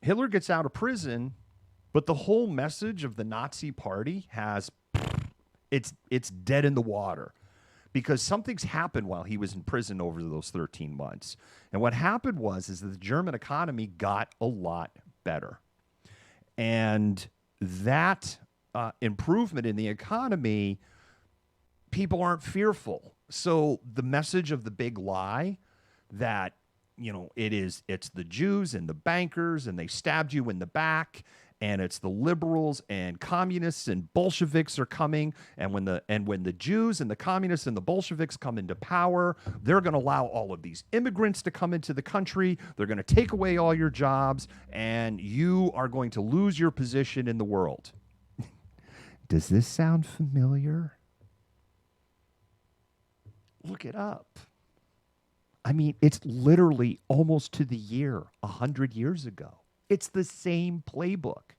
Hitler gets out of prison, But the whole message of the Nazi Party it's dead in the water because something's happened while he was in prison over those 13 months. And what happened is that the German economy got a lot better. And that improvement in the economy, people aren't fearful. So the message of the big lie that, it's the Jews and the bankers and they stabbed you in the back, and it's the liberals and communists and Bolsheviks are coming, and when the Jews and the communists and the Bolsheviks come into power, they're going to allow all of these immigrants to come into the country. They're going to take away all your jobs, and you are going to lose your position in the world. Does this sound familiar? Look it up. I mean, it's literally almost to the year 100 years ago. It's the same playbook.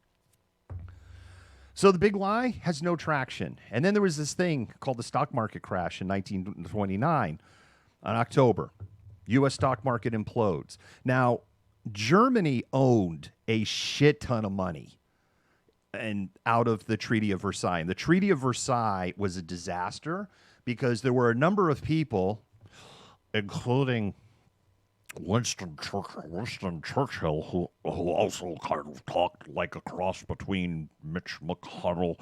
So the big lie has no traction. And then there was this thing called the stock market crash in 1929 on October. U.S. stock market implodes. Now, Germany owned a shit ton of money and out of the Treaty of Versailles. And the Treaty of Versailles was a disaster because there were a number of people, including Winston Churchill, who also kind of talked like a cross between Mitch McConnell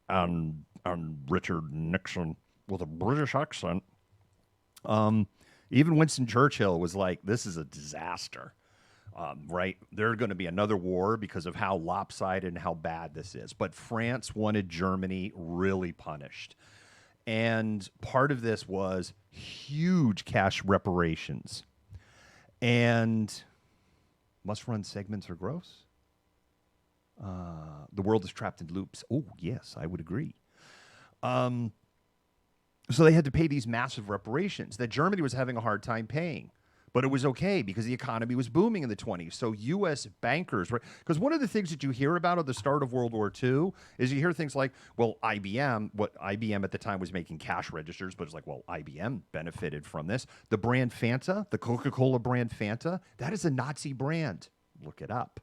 and Richard Nixon with a British accent. Even Winston Churchill was like, this is a disaster, right? There's going to be another war because of how lopsided and how bad this is. But France wanted Germany really punished. And part of this was huge cash reparations. And must-run segments are gross. The world is trapped in loops. Oh, yes, I would agree. So they had to pay these massive reparations that Germany was having a hard time paying. But it was okay because the economy was booming in the 20s. So U.S. bankers, right? Because one of the things that you hear about at the start of World War II is you hear things like, well, IBM at the time was making cash registers, but it's like, well, IBM benefited from this. The brand Fanta, the Coca-Cola brand Fanta, that is a Nazi brand. Look it up.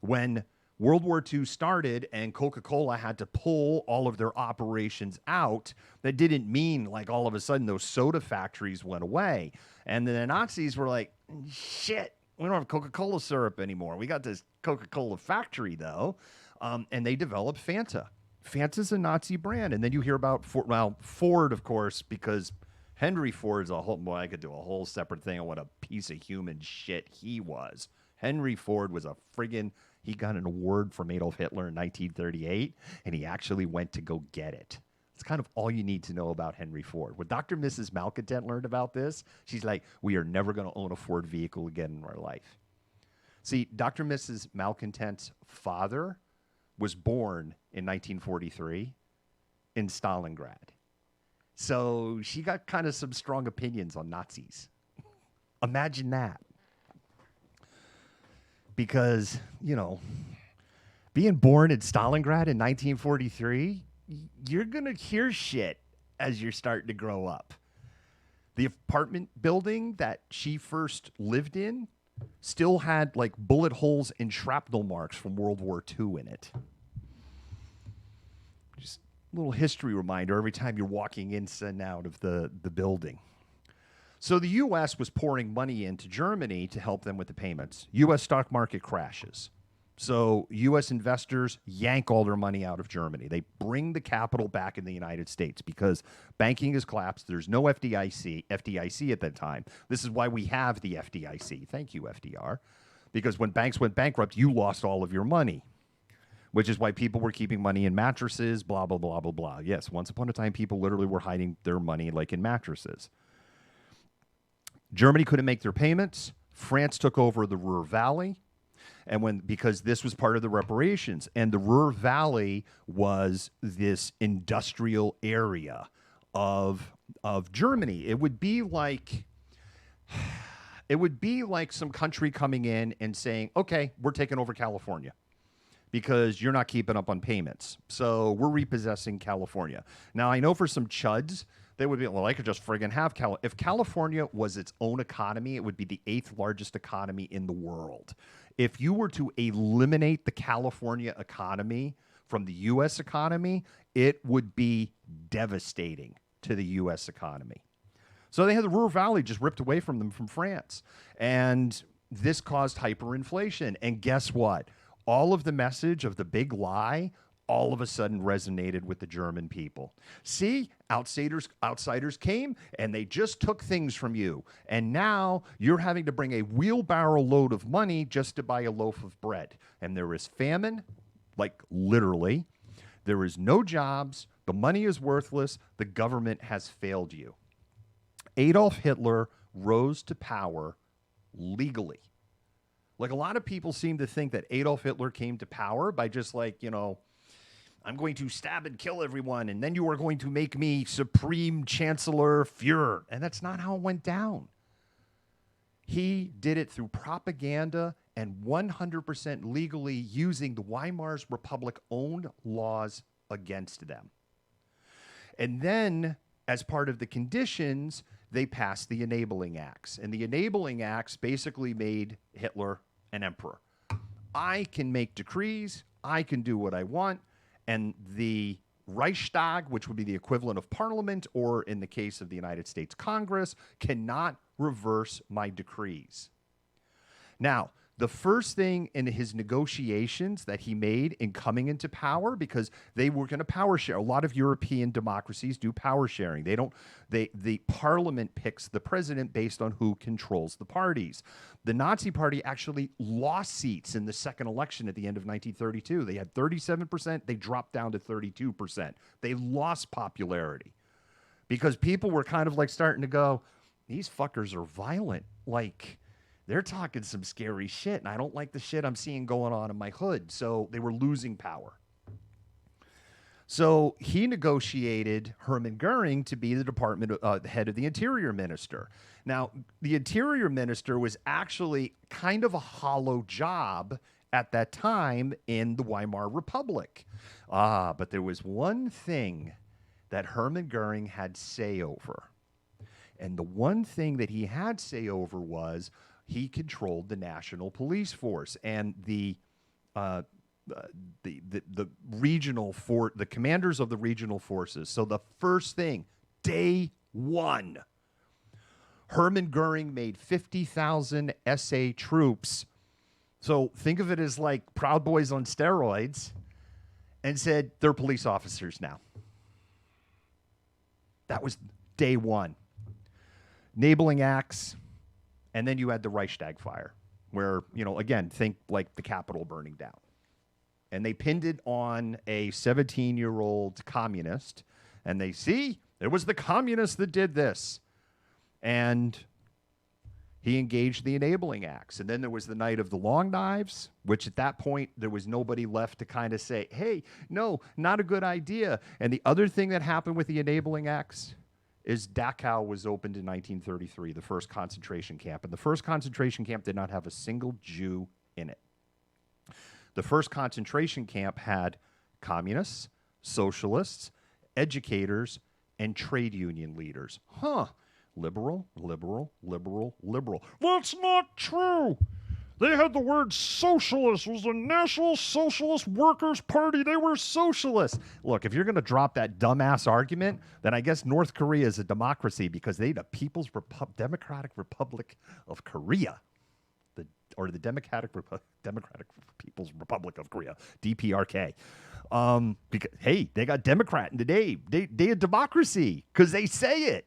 When World War II started and Coca-Cola had to pull all of their operations out, that didn't mean like all of a sudden those soda factories went away. And then the Nazis were like, shit, we don't have Coca-Cola syrup anymore. We got this Coca-Cola factory, though. And they developed Fanta. Fanta's a Nazi brand. And then you hear about Ford, of course, because Henry Ford's I could do a whole separate thing on what a piece of human shit he was. Henry Ford was a friggin', he got an award from Adolf Hitler in 1938, and he actually went to go get it. It's kind of all you need to know about Henry Ford. When Dr. and Mrs. Malcontent learned about this, she's like, we are never going to own a Ford vehicle again in our life. See, Dr. and Mrs. Malcontent's father was born in 1943 in Stalingrad. So she got kind of some strong opinions on Nazis. Imagine that. Because, being born in Stalingrad in 1943, you're going to hear shit as you're starting to grow up. The apartment building that she first lived in still had like bullet holes and shrapnel marks from World War II in it. Just a little history reminder every time you're walking in and out of the building. So the U.S. was pouring money into Germany to help them with the payments. U.S. stock market crashes. So U.S. investors yank all their money out of Germany. They bring the capital back in the United States because banking has collapsed. There's no FDIC at that time. This is why we have the FDIC. Thank you, FDR. Because when banks went bankrupt, you lost all of your money, which is why people were keeping money in mattresses, blah, blah, blah, blah, blah. Yes, once upon a time, people literally were hiding their money like in mattresses. Germany couldn't make their payments. France took over the Ruhr Valley. And because this was part of the reparations, and the Ruhr Valley was this industrial area of Germany. It would be like some country coming in and saying, okay, we're taking over California because you're not keeping up on payments. So we're repossessing California. Now, I know for some chuds, they would be, well, I could just friggin' have If California was its own economy, it would be the 8th largest economy in the world. If you were to eliminate the California economy from the U.S. economy, it would be devastating to the U.S. economy. So they had the Ruhr Valley just ripped away from them from France. And this caused hyperinflation. And guess what? All of the message of the big lie all of a sudden resonated with the German people. See, outsiders came and they just took things from you. And now you're having to bring a wheelbarrow load of money just to buy a loaf of bread. And there is famine, like literally. There is no jobs. The money is worthless. The government has failed you. Adolf Hitler rose to power legally. Like a lot of people seem to think that Adolf Hitler came to power by just like, I'm going to stab and kill everyone, and then you are going to make me Supreme Chancellor Führer. And that's not how it went down. He did it through propaganda and 100% legally using the Weimar Republic's own laws against them. And then, as part of the conditions, they passed the Enabling Acts. And the Enabling Acts basically made Hitler an emperor. I can make decrees. I can do what I want. And the Reichstag, which would be the equivalent of parliament, or in the case of the United States Congress, cannot reverse my decrees. Now, the first thing in his negotiations that he made in coming into power, because they were going to power share. A lot of European democracies do power sharing. The parliament picks the president based on who controls the parties. The Nazi Party actually lost seats in the second election at the end of 1932. They had 37%. They dropped down to 32%. They lost popularity because people were kind of like starting to go, these fuckers are violent. Like, they're talking some scary shit, and I don't like the shit I'm seeing going on in my hood. So they were losing power. So he negotiated Hermann Goering to be the head of the Interior Minister. Now, the Interior Minister was actually kind of a hollow job at that time in the Weimar Republic. But there was one thing that Hermann Goering had say over. And the one thing that he had say over was he controlled the National Police Force and the commanders of the regional forces. So the first thing, day one, Hermann Goering made 50,000 SA troops. So think of it as like Proud Boys on steroids, and said they're police officers now. That was day one. Enabling acts. And then you had the Reichstag fire, where, again, think like the Capitol burning down. And they pinned it on a 17-year-old communist. And they see, it was the communists that did this. And he engaged the Enabling Acts. And then there was the Night of the Long Knives, which at that point, there was nobody left to kind of say, hey, no, not a good idea. And the other thing that happened with the Enabling Acts is Dachau was opened in 1933, the first concentration camp. And the first concentration camp did not have a single Jew in it. The first concentration camp had communists, socialists, educators, and trade union leaders. Liberal, liberal, liberal, liberal. That's not true. They had the word socialist. It was the National Socialist Workers' Party. They were socialists. Look, if you're going to drop that dumbass argument, then I guess North Korea is a democracy because they the Democratic Republic of Korea, the Democratic People's Republic of Korea, DPRK. Because, hey, they got Democrat in the name. They a democracy because they say it.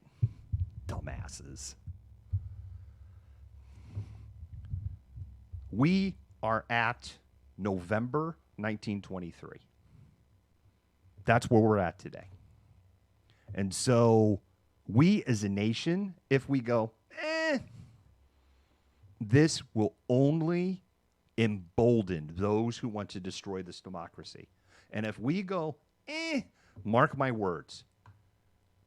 Dumbasses. We are at November 1923. That's where we're at today. And so we as a nation, if we go, this will only embolden those who want to destroy this democracy. And if we go, mark my words,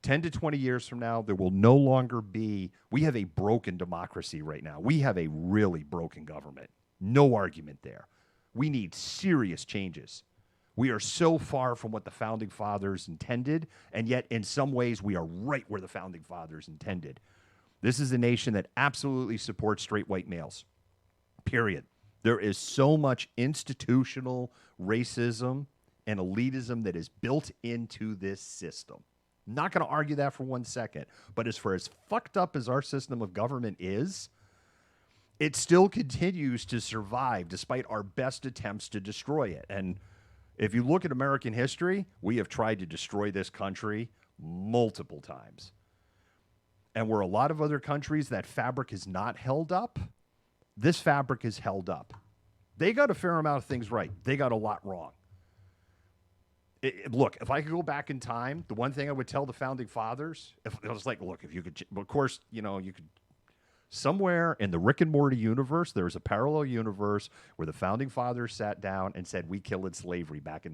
10 to 20 years from now, there will no longer be, we have a broken democracy right now. We have a really broken government. No argument there. We need serious changes. We are so far from what the Founding Fathers intended, and yet in some ways we are right where the Founding Fathers intended. This is a nation that absolutely supports straight white males, period. There is so much institutional racism and elitism that is built into this system. Not going to argue that for 1 second. But as far as fucked up as our system of government is, it still continues to survive despite our best attempts to destroy it. And if you look at American history, we have tried to destroy this country multiple times. And where a lot of other countries, that fabric is not held up, this fabric is held up. They got a fair amount of things right. They got a lot wrong. Look, if I could go back in time, the one thing I would tell the founding fathers, if I was like, look, if you could, of course, you could, somewhere in the Rick and Morty universe, there's a parallel universe where the founding fathers sat down and said, we killed slavery back in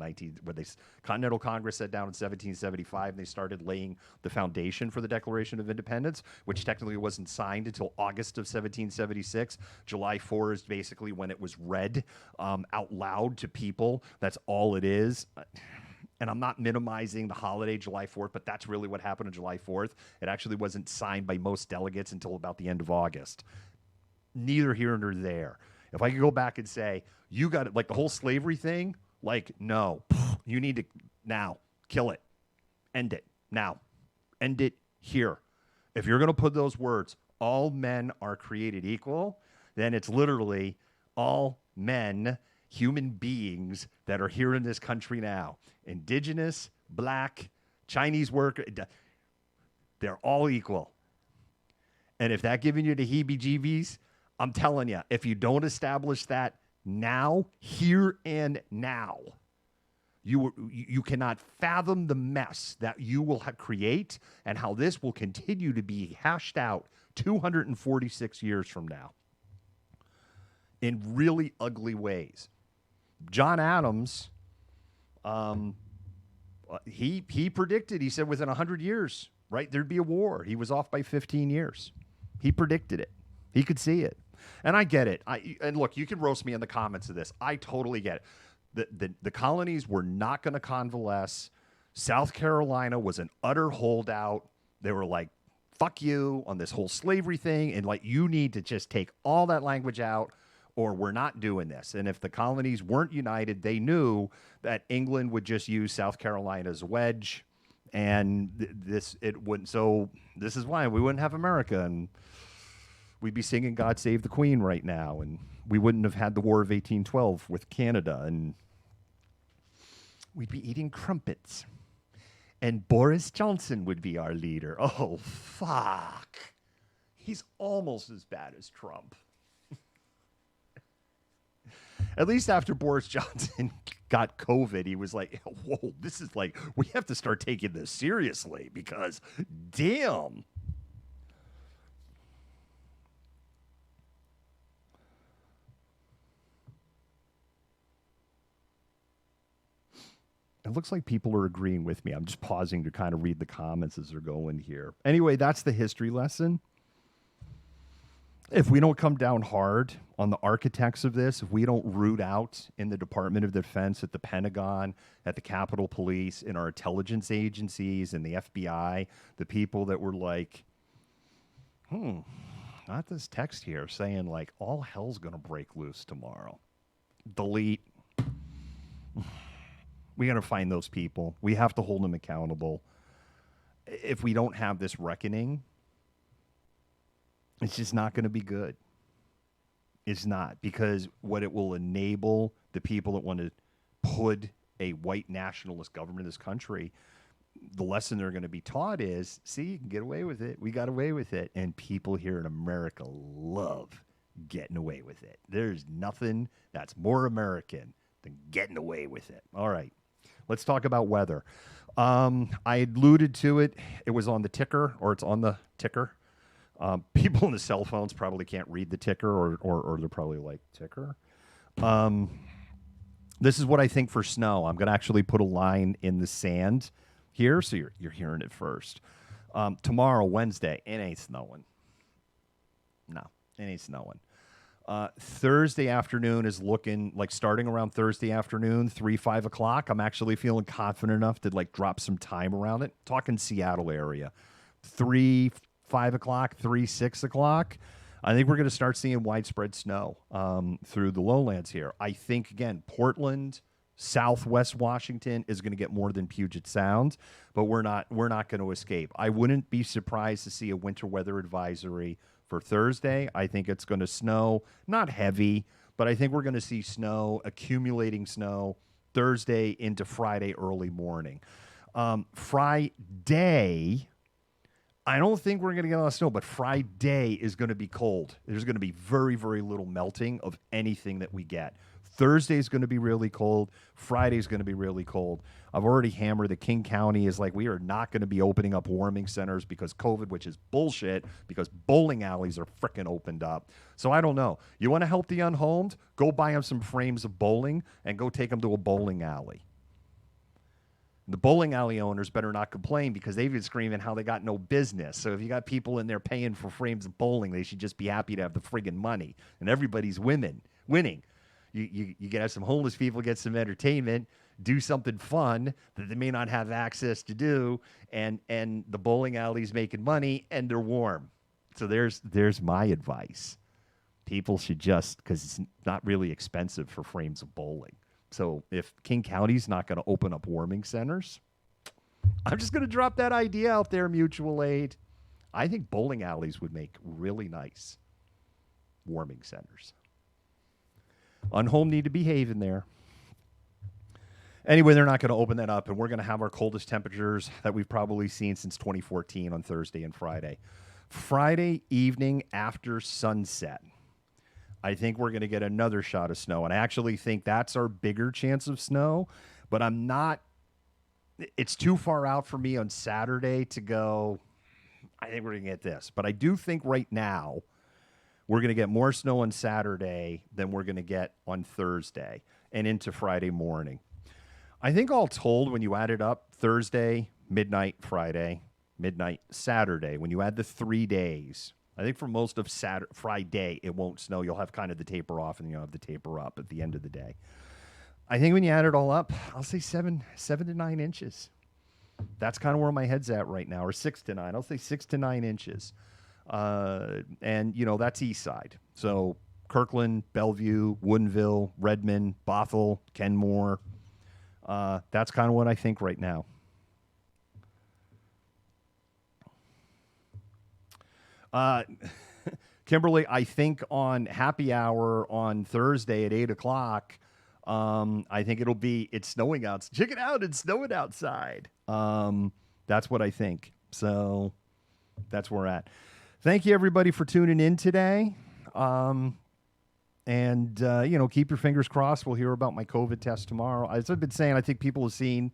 Continental Congress sat down in 1775, and they started laying the foundation for the Declaration of Independence, which technically wasn't signed until August of 1776. July 4 is basically when it was read out loud to people. That's all it is. And I'm not minimizing the holiday, July 4th, but that's really what happened on July 4th. It actually wasn't signed by most delegates until about the end of August. Neither here nor there. If I could go back and say, you got it, like the whole slavery thing, like, no, you need to now kill it, end it now, end it here. If you're going to put those words, all men are created equal, then it's literally all men, human beings that are here in this country now. Indigenous, black, Chinese worker, they're all equal. And if that giving you the heebie-jeebies, I'm telling you, if you don't establish that now, here and now, you cannot fathom the mess that you will create and how this will continue to be hashed out 246 years from now in really ugly ways. John Adams, he predicted, he said within 100 years, right, there'd be a war. He was off by 15 years. He predicted it. He could see it. And I get it. And look, you can roast me in the comments of this. I totally get it. The colonies were not going to convalesce. South Carolina was an utter holdout. They were like, fuck you on this whole slavery thing. And like, you need to just take all that language out, or we're not doing this. And if the colonies weren't united, they knew that England would just use South Carolina as a wedge, and it wouldn't. So this is why we wouldn't have America, and we'd be singing "God Save the Queen" right now, and we wouldn't have had the War of 1812 with Canada, and we'd be eating crumpets, and Boris Johnson would be our leader. Oh, fuck. He's almost as bad as Trump. At least after Boris Johnson got COVID, he was like, whoa, this is like, we have to start taking this seriously because, damn. It looks like people are agreeing with me. I'm just pausing to kind of read the comments as they're going here. Anyway, that's the history lesson. If we don't come down hard on the architects of this, if we don't root out in the Department of Defense, at the Pentagon, at the Capitol Police, in our intelligence agencies, and the FBI, the people that were like, not this text here saying like all hell's going to break loose tomorrow. Delete. We got to find those people. We have to hold them accountable. If we don't have this reckoning, it's just not going to be good. It's not, because what it will enable the people that want to put a white nationalist government in this country, the lesson they're going to be taught is, see, you can get away with it. We got away with it. And people here in America love getting away with it. There's nothing that's more American than getting away with it. All right. Let's talk about weather. I alluded to it. It was on the ticker, or it's on the ticker. People on the cell phones probably can't read the ticker, or they're probably like, ticker? This is what I think for snow. I'm going to actually put a line in the sand here, so you're hearing it first. Tomorrow, Wednesday, it ain't snowing. No, it ain't snowing. Thursday afternoon is looking like starting around Thursday afternoon, 5 o'clock. I'm actually feeling confident enough to like drop some time around it. Talking Seattle area, 5 o'clock, 6 o'clock. I think we're going to start seeing widespread snow through the lowlands here. I think, again, Portland, Southwest Washington is going to get more than Puget Sound, but we're not going to escape. I wouldn't be surprised to see a winter weather advisory for Thursday. I think it's going to snow, not heavy, but I think we're going to see snow, accumulating snow Thursday into Friday early morning. Friday, I don't think we're going to get a lot of snow, but Friday is going to be cold. There's going to be very, very little melting of anything that we get. Thursday is going to be really cold. Friday is going to be really cold. I've already hammered that King County is like, we are not going to be opening up warming centers because COVID, which is bullshit, because bowling alleys are freaking opened up. So I don't know. You want to help the unhomed? Go buy them some frames of bowling and go take them to a bowling alley. The bowling alley owners better not complain because they've been screaming how they got no business. So if you got people in there paying for frames of bowling, they should just be happy to have the friggin' money. And everybody's winning. You can have some homeless people get some entertainment, do something fun that they may not have access to do, and the bowling alley's making money, and they're warm. So there's my advice. People should just, because it's not really expensive for frames of bowling. So if King County's not going to open up warming centers, I'm just going to drop that idea out there, mutual aid. I think bowling alleys would make really nice warming centers. Unhome need to behave in there. Anyway, they're not going to open that up, and we're going to have our coldest temperatures that we've probably seen since 2014 on Thursday and Friday. Friday evening after sunset, I think we're going to get another shot of snow, and I actually think that's our bigger chance of snow, but I'm not – it's too far out for me on Saturday to go, I think we're going to get this. But I do think right now – we're going to get more snow on Saturday than we're going to get on Thursday and into Friday morning. I think all told, when you add it up, Thursday, midnight, Friday, midnight, Saturday, when you add the 3 days, I think for most of Friday, it won't snow. You'll have kind of the taper off and you'll have the taper up at the end of the day. I think when you add it all up, I'll say 7 to 9 inches. That's kind of where my head's at right now, or 6 to 9. I'll say 6 to 9 inches. And, that's east side. So Kirkland, Bellevue, Woodinville, Redmond, Bothell, Kenmore. That's kind of what I think right now. Kimberly, I think on happy hour on Thursday at 8 o'clock, I think it's snowing out. Check it out. It's snowing outside. That's what I think. So that's where we're at. Thank you, everybody, for tuning in today. Keep your fingers crossed. We'll hear about my COVID test tomorrow. As I've been saying, I think people have seen,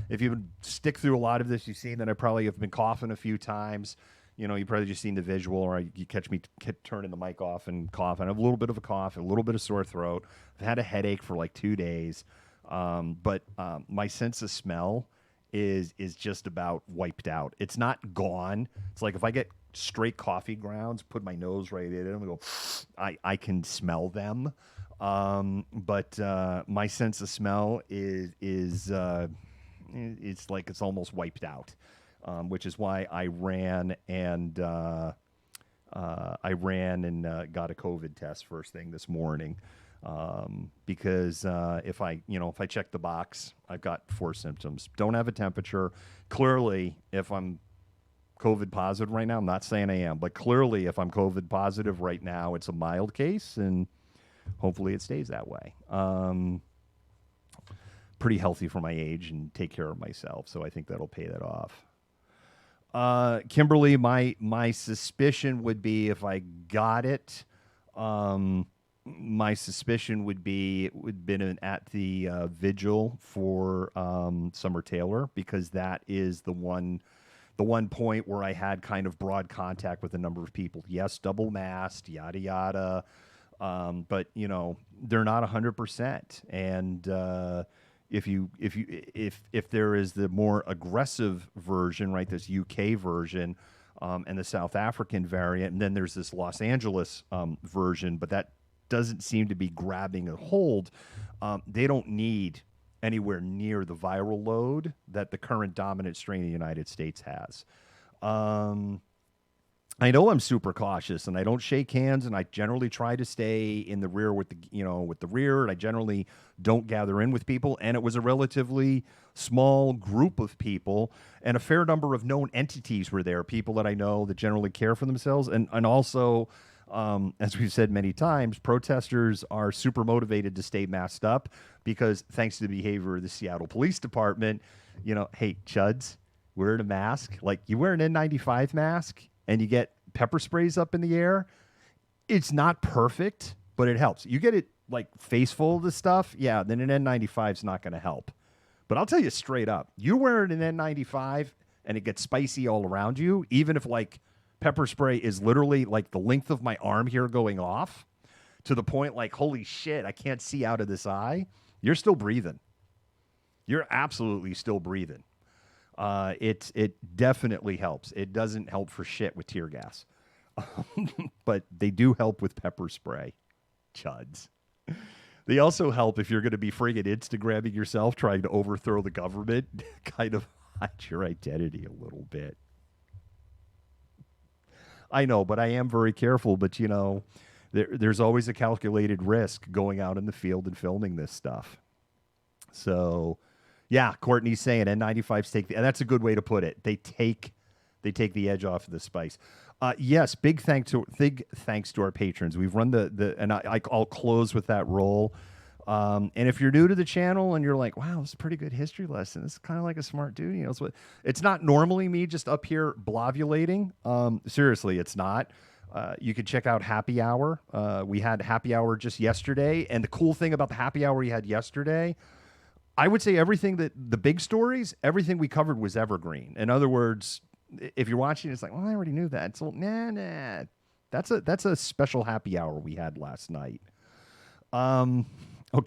if you stick through a lot of this, you've seen that I probably have been coughing a few times. You probably just seen the visual, or you catch me turning the mic off and coughing. I have a little bit of a cough, a little bit of sore throat. I've had a headache for like 2 days. But my sense of smell is just about wiped out. It's not gone. It's like if I get straight coffee grounds, put my nose right in it, and go, I can smell them. But my sense of smell is it's like it's almost wiped out, which is why I ran and got a COVID test first thing this morning. Because if I check the box, I've got 4 symptoms. Don't have a temperature. Clearly, if I'm COVID positive right now, I'm not saying I am, but clearly if I'm COVID positive right now, it's a mild case, and hopefully it stays that way. Pretty healthy for my age and take care of myself, so I think that'll pay that off. Kimberly, my suspicion would be if I got it, my suspicion would be it would have been at the vigil for Summer Taylor, because that is the one point where I had kind of broad contact with a number of people. Yes, double masked, yada yada, but they're not 100%. And if there is the more aggressive version, right, this UK version, and the South African variant, and then there's this Los Angeles version, but that doesn't seem to be grabbing a hold. They don't need anywhere near the viral load that the current dominant strain in the United States has. I know I'm super cautious, and I don't shake hands, and I generally try to stay in the rear with the rear, and I generally don't gather in with people. And it was a relatively small group of people, and a fair number of known entities were there, people that I know that generally care for themselves, and also, as we've said many times, protesters are super motivated to stay masked up because thanks to the behavior of the Seattle Police Department, hey, chuds, wearing a mask, like you wear an N95 mask and you get pepper sprays up in the air, it's not perfect, but it helps. You get it like face full of the stuff, yeah, then an N95 is not going to help. But I'll tell you straight up, you wearing an N95 and it gets spicy all around you, even if like pepper spray is literally like the length of my arm here going off to the point like, holy shit, I can't see out of this eye, you're still breathing. You're absolutely still breathing. It definitely helps. It doesn't help for shit with tear gas, but they do help with pepper spray. Chuds. They also help if you're going to be friggin' Instagramming yourself, trying to overthrow the government, kind of hide your identity a little bit. I know, but I am very careful. But there's always a calculated risk going out in the field and filming this stuff. So. Yeah, Courtney's saying N95s take that's a good way to put it. They take the edge off of the spice. Yes, big thanks to our patrons. We've run and I'll close with that roll. And if you're new to the channel and you're like, wow, this is a pretty good history lesson. This is kind of like a smart dude. It's not normally me just up here blovulating. Seriously, it's not. You can check out Happy Hour. We had Happy Hour just yesterday, and the cool thing about the Happy Hour we had yesterday, I would say everything the big stories, everything we covered was evergreen. In other words, if you're watching, it's like, well, I already knew that. So nah. That's a special happy hour we had last night. Oh,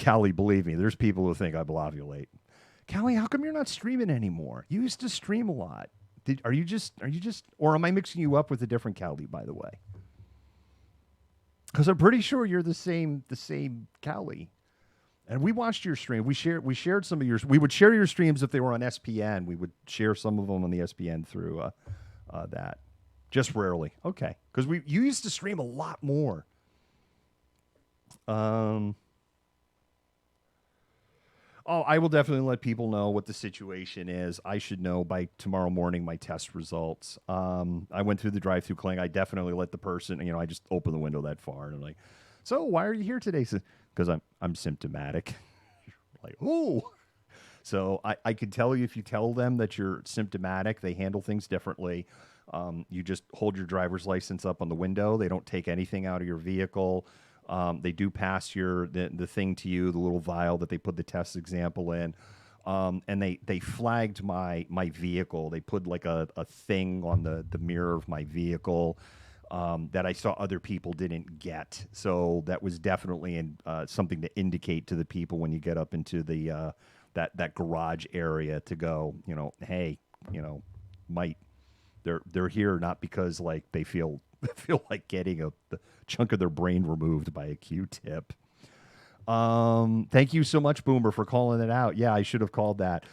Callie, believe me, there's people who think I blovulate. Callie, how come you're not streaming anymore? You used to stream a lot. Are you just, or am I mixing you up with a different Callie, by the way? Because I'm pretty sure you're the same Callie. And we watched your stream. We shared some of yours. We would share your streams if they were on SPN. We would share some of them on the SPN through that. Just rarely. Okay. Because you used to stream a lot more. I will definitely let people know what the situation is. I should know by tomorrow morning my test results. I went through the drive-through clinic. I definitely let the person, I just opened the window that far and I'm like, so why are you here today? Because I'm symptomatic. Like, ooh. So I could tell you if you tell them that you're symptomatic, they handle things differently. You just hold your driver's license up on the window. They don't take anything out of your vehicle. They do pass the thing to you, the little vial that they put the test example in. And they flagged my vehicle. They put like a thing on the mirror of my vehicle that I saw other people didn't get. So that was definitely something to indicate to the people when you get up into the that garage area to go, hey, might they're here not because like they feel like getting a chunk of their brain removed by a Q-tip. Thank you so much, Boomer, for calling it out. Yeah, I should have called that.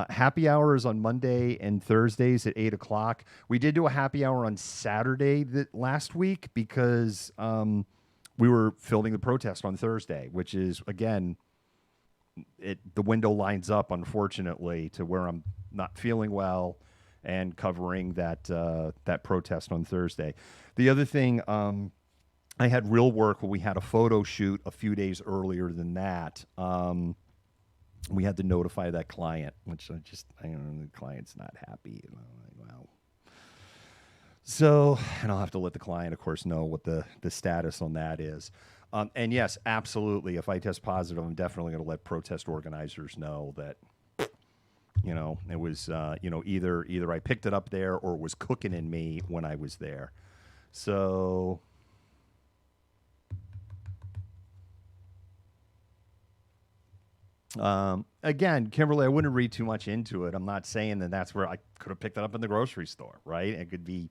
Happy hour is on Monday and Thursdays at 8 o'clock. We did do a happy hour on Saturday last week because we were filming the protest on Thursday, which is, again, the window lines up, unfortunately, to where I'm not feeling well and covering that protest on Thursday. The other thing, I had real work where we had a photo shoot a few days earlier than that. We had to notify that client, which I don't know, the client's not happy. Wow. So, and I'll have to let the client, of course, know what the status on that is. And yes, absolutely, if I test positive, I'm definitely going to let protest organizers know that, it was, either I picked it up there or it was cooking in me when I was there. So... again, Kimberly, I wouldn't read too much into it. I'm not saying that that's where I could have picked it up in the grocery store, right? It could be,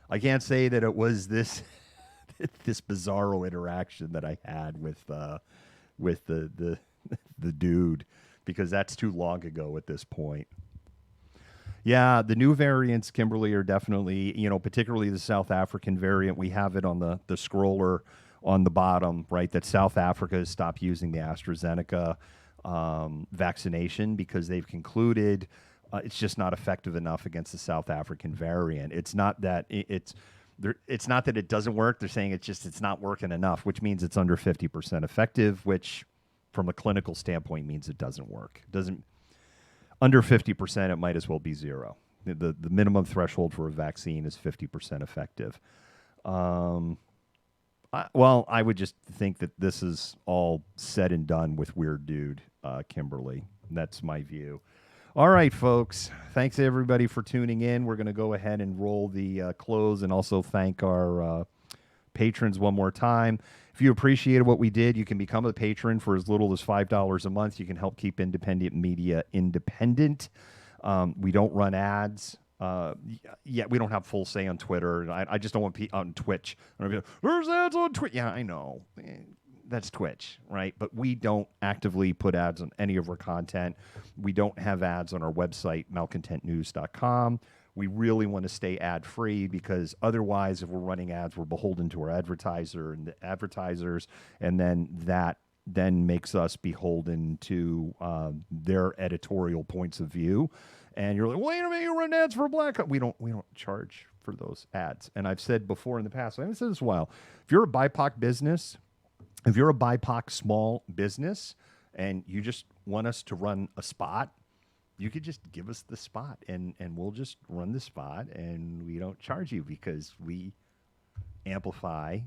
I can't say that it was this this bizarro interaction that I had with the dude, because that's too long ago at this point. Yeah, the new variants, Kimberly, are definitely, particularly the South African variant. We have it on the scroller on the bottom, right? That South Africa has stopped using the AstraZeneca vaccination because they've concluded it's just not effective enough against the South African variant. It's not that it's not that it doesn't work. They're saying it's not working enough, which means it's under 50% effective, which from a clinical standpoint means it doesn't work. It doesn't. Under 50%, it might as well be zero. The minimum threshold for a vaccine is 50% effective. I would just think that this is all said and done with Weird Dude, Kimberly. That's my view. All right, folks. Thanks, everybody, for tuning in. We're going to go ahead and roll the close and also thank our patrons one more time. If you appreciated what we did, you can become a patron for as little as $5 a month. You can help keep independent media independent. We don't run ads. We don't have full say on Twitter. I just don't want on Twitch. There's ads on Twitch. Yeah, I know. That's Twitch, right? But we don't actively put ads on any of our content. We don't have ads on our website, malcontentnews.com. We really want to stay ad-free because otherwise, if we're running ads, we're beholden to our advertiser and the advertisers, and then that makes us beholden to their editorial points of view. And you're like, wait a minute, you run ads for Black. We don't charge for those ads. And I've said before in the past, I haven't said this in a while. If you're a BIPOC business, if you're a BIPOC small business, and you just want us to run a spot, you could just give us the spot and we'll just run the spot and we don't charge you because we amplify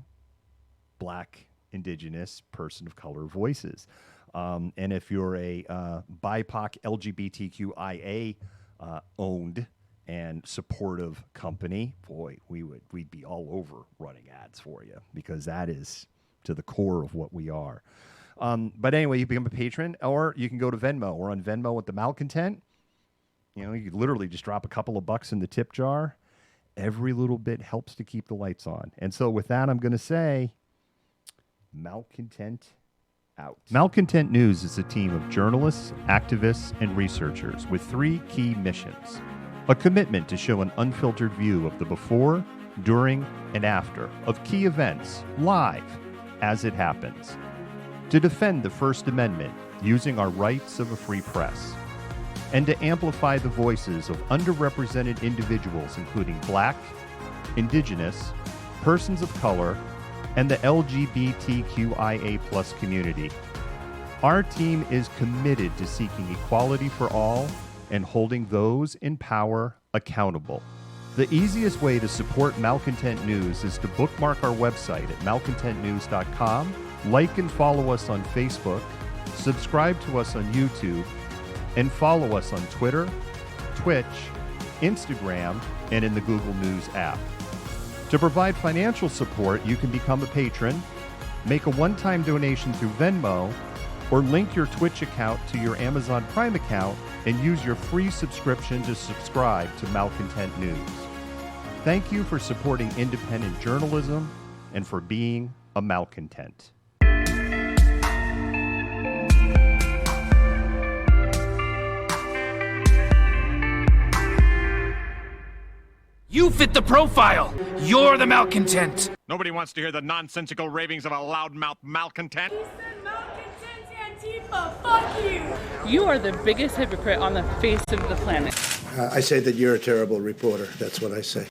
Black, Indigenous, person of color voices. And if you're a BIPOC, LGBTQIA owned and supportive company, boy, we'd be all over running ads for you because that is to the core of what we are. But anyway, you become a patron, or you can go to Venmo. We're on Venmo with the Malcontent. You could literally just drop a couple of bucks in the tip jar. Every little bit helps to keep the lights on. And so with that, I'm going to say, Malcontent out. Malcontent News is a team of journalists, activists, and researchers with 3 key missions. A commitment to show an unfiltered view of the before, during, and after of key events, live, as it happens. To defend the First Amendment using our rights of a free press, and to amplify the voices of underrepresented individuals, including Black, Indigenous, persons of color, and the LGBTQIA+ community. Our team is committed to seeking equality for all and holding those in power accountable. The easiest way to support Malcontent News is to bookmark our website at malcontentnews.com, like and follow us on Facebook, subscribe to us on YouTube, and follow us on Twitter, Twitch, Instagram, and in the Google News app. To provide financial support, you can become a patron, make a one-time donation through Venmo, or link your Twitch account to your Amazon Prime account and use your free subscription to subscribe to Malcontent News. Thank you for supporting independent journalism and for being a malcontent. You fit the profile. You're the malcontent. Nobody wants to hear the nonsensical ravings of a loudmouth malcontent. He said malcontent Antifa, fuck you. You are the biggest hypocrite on the face of the planet. I say that you're a terrible reporter. That's what I say.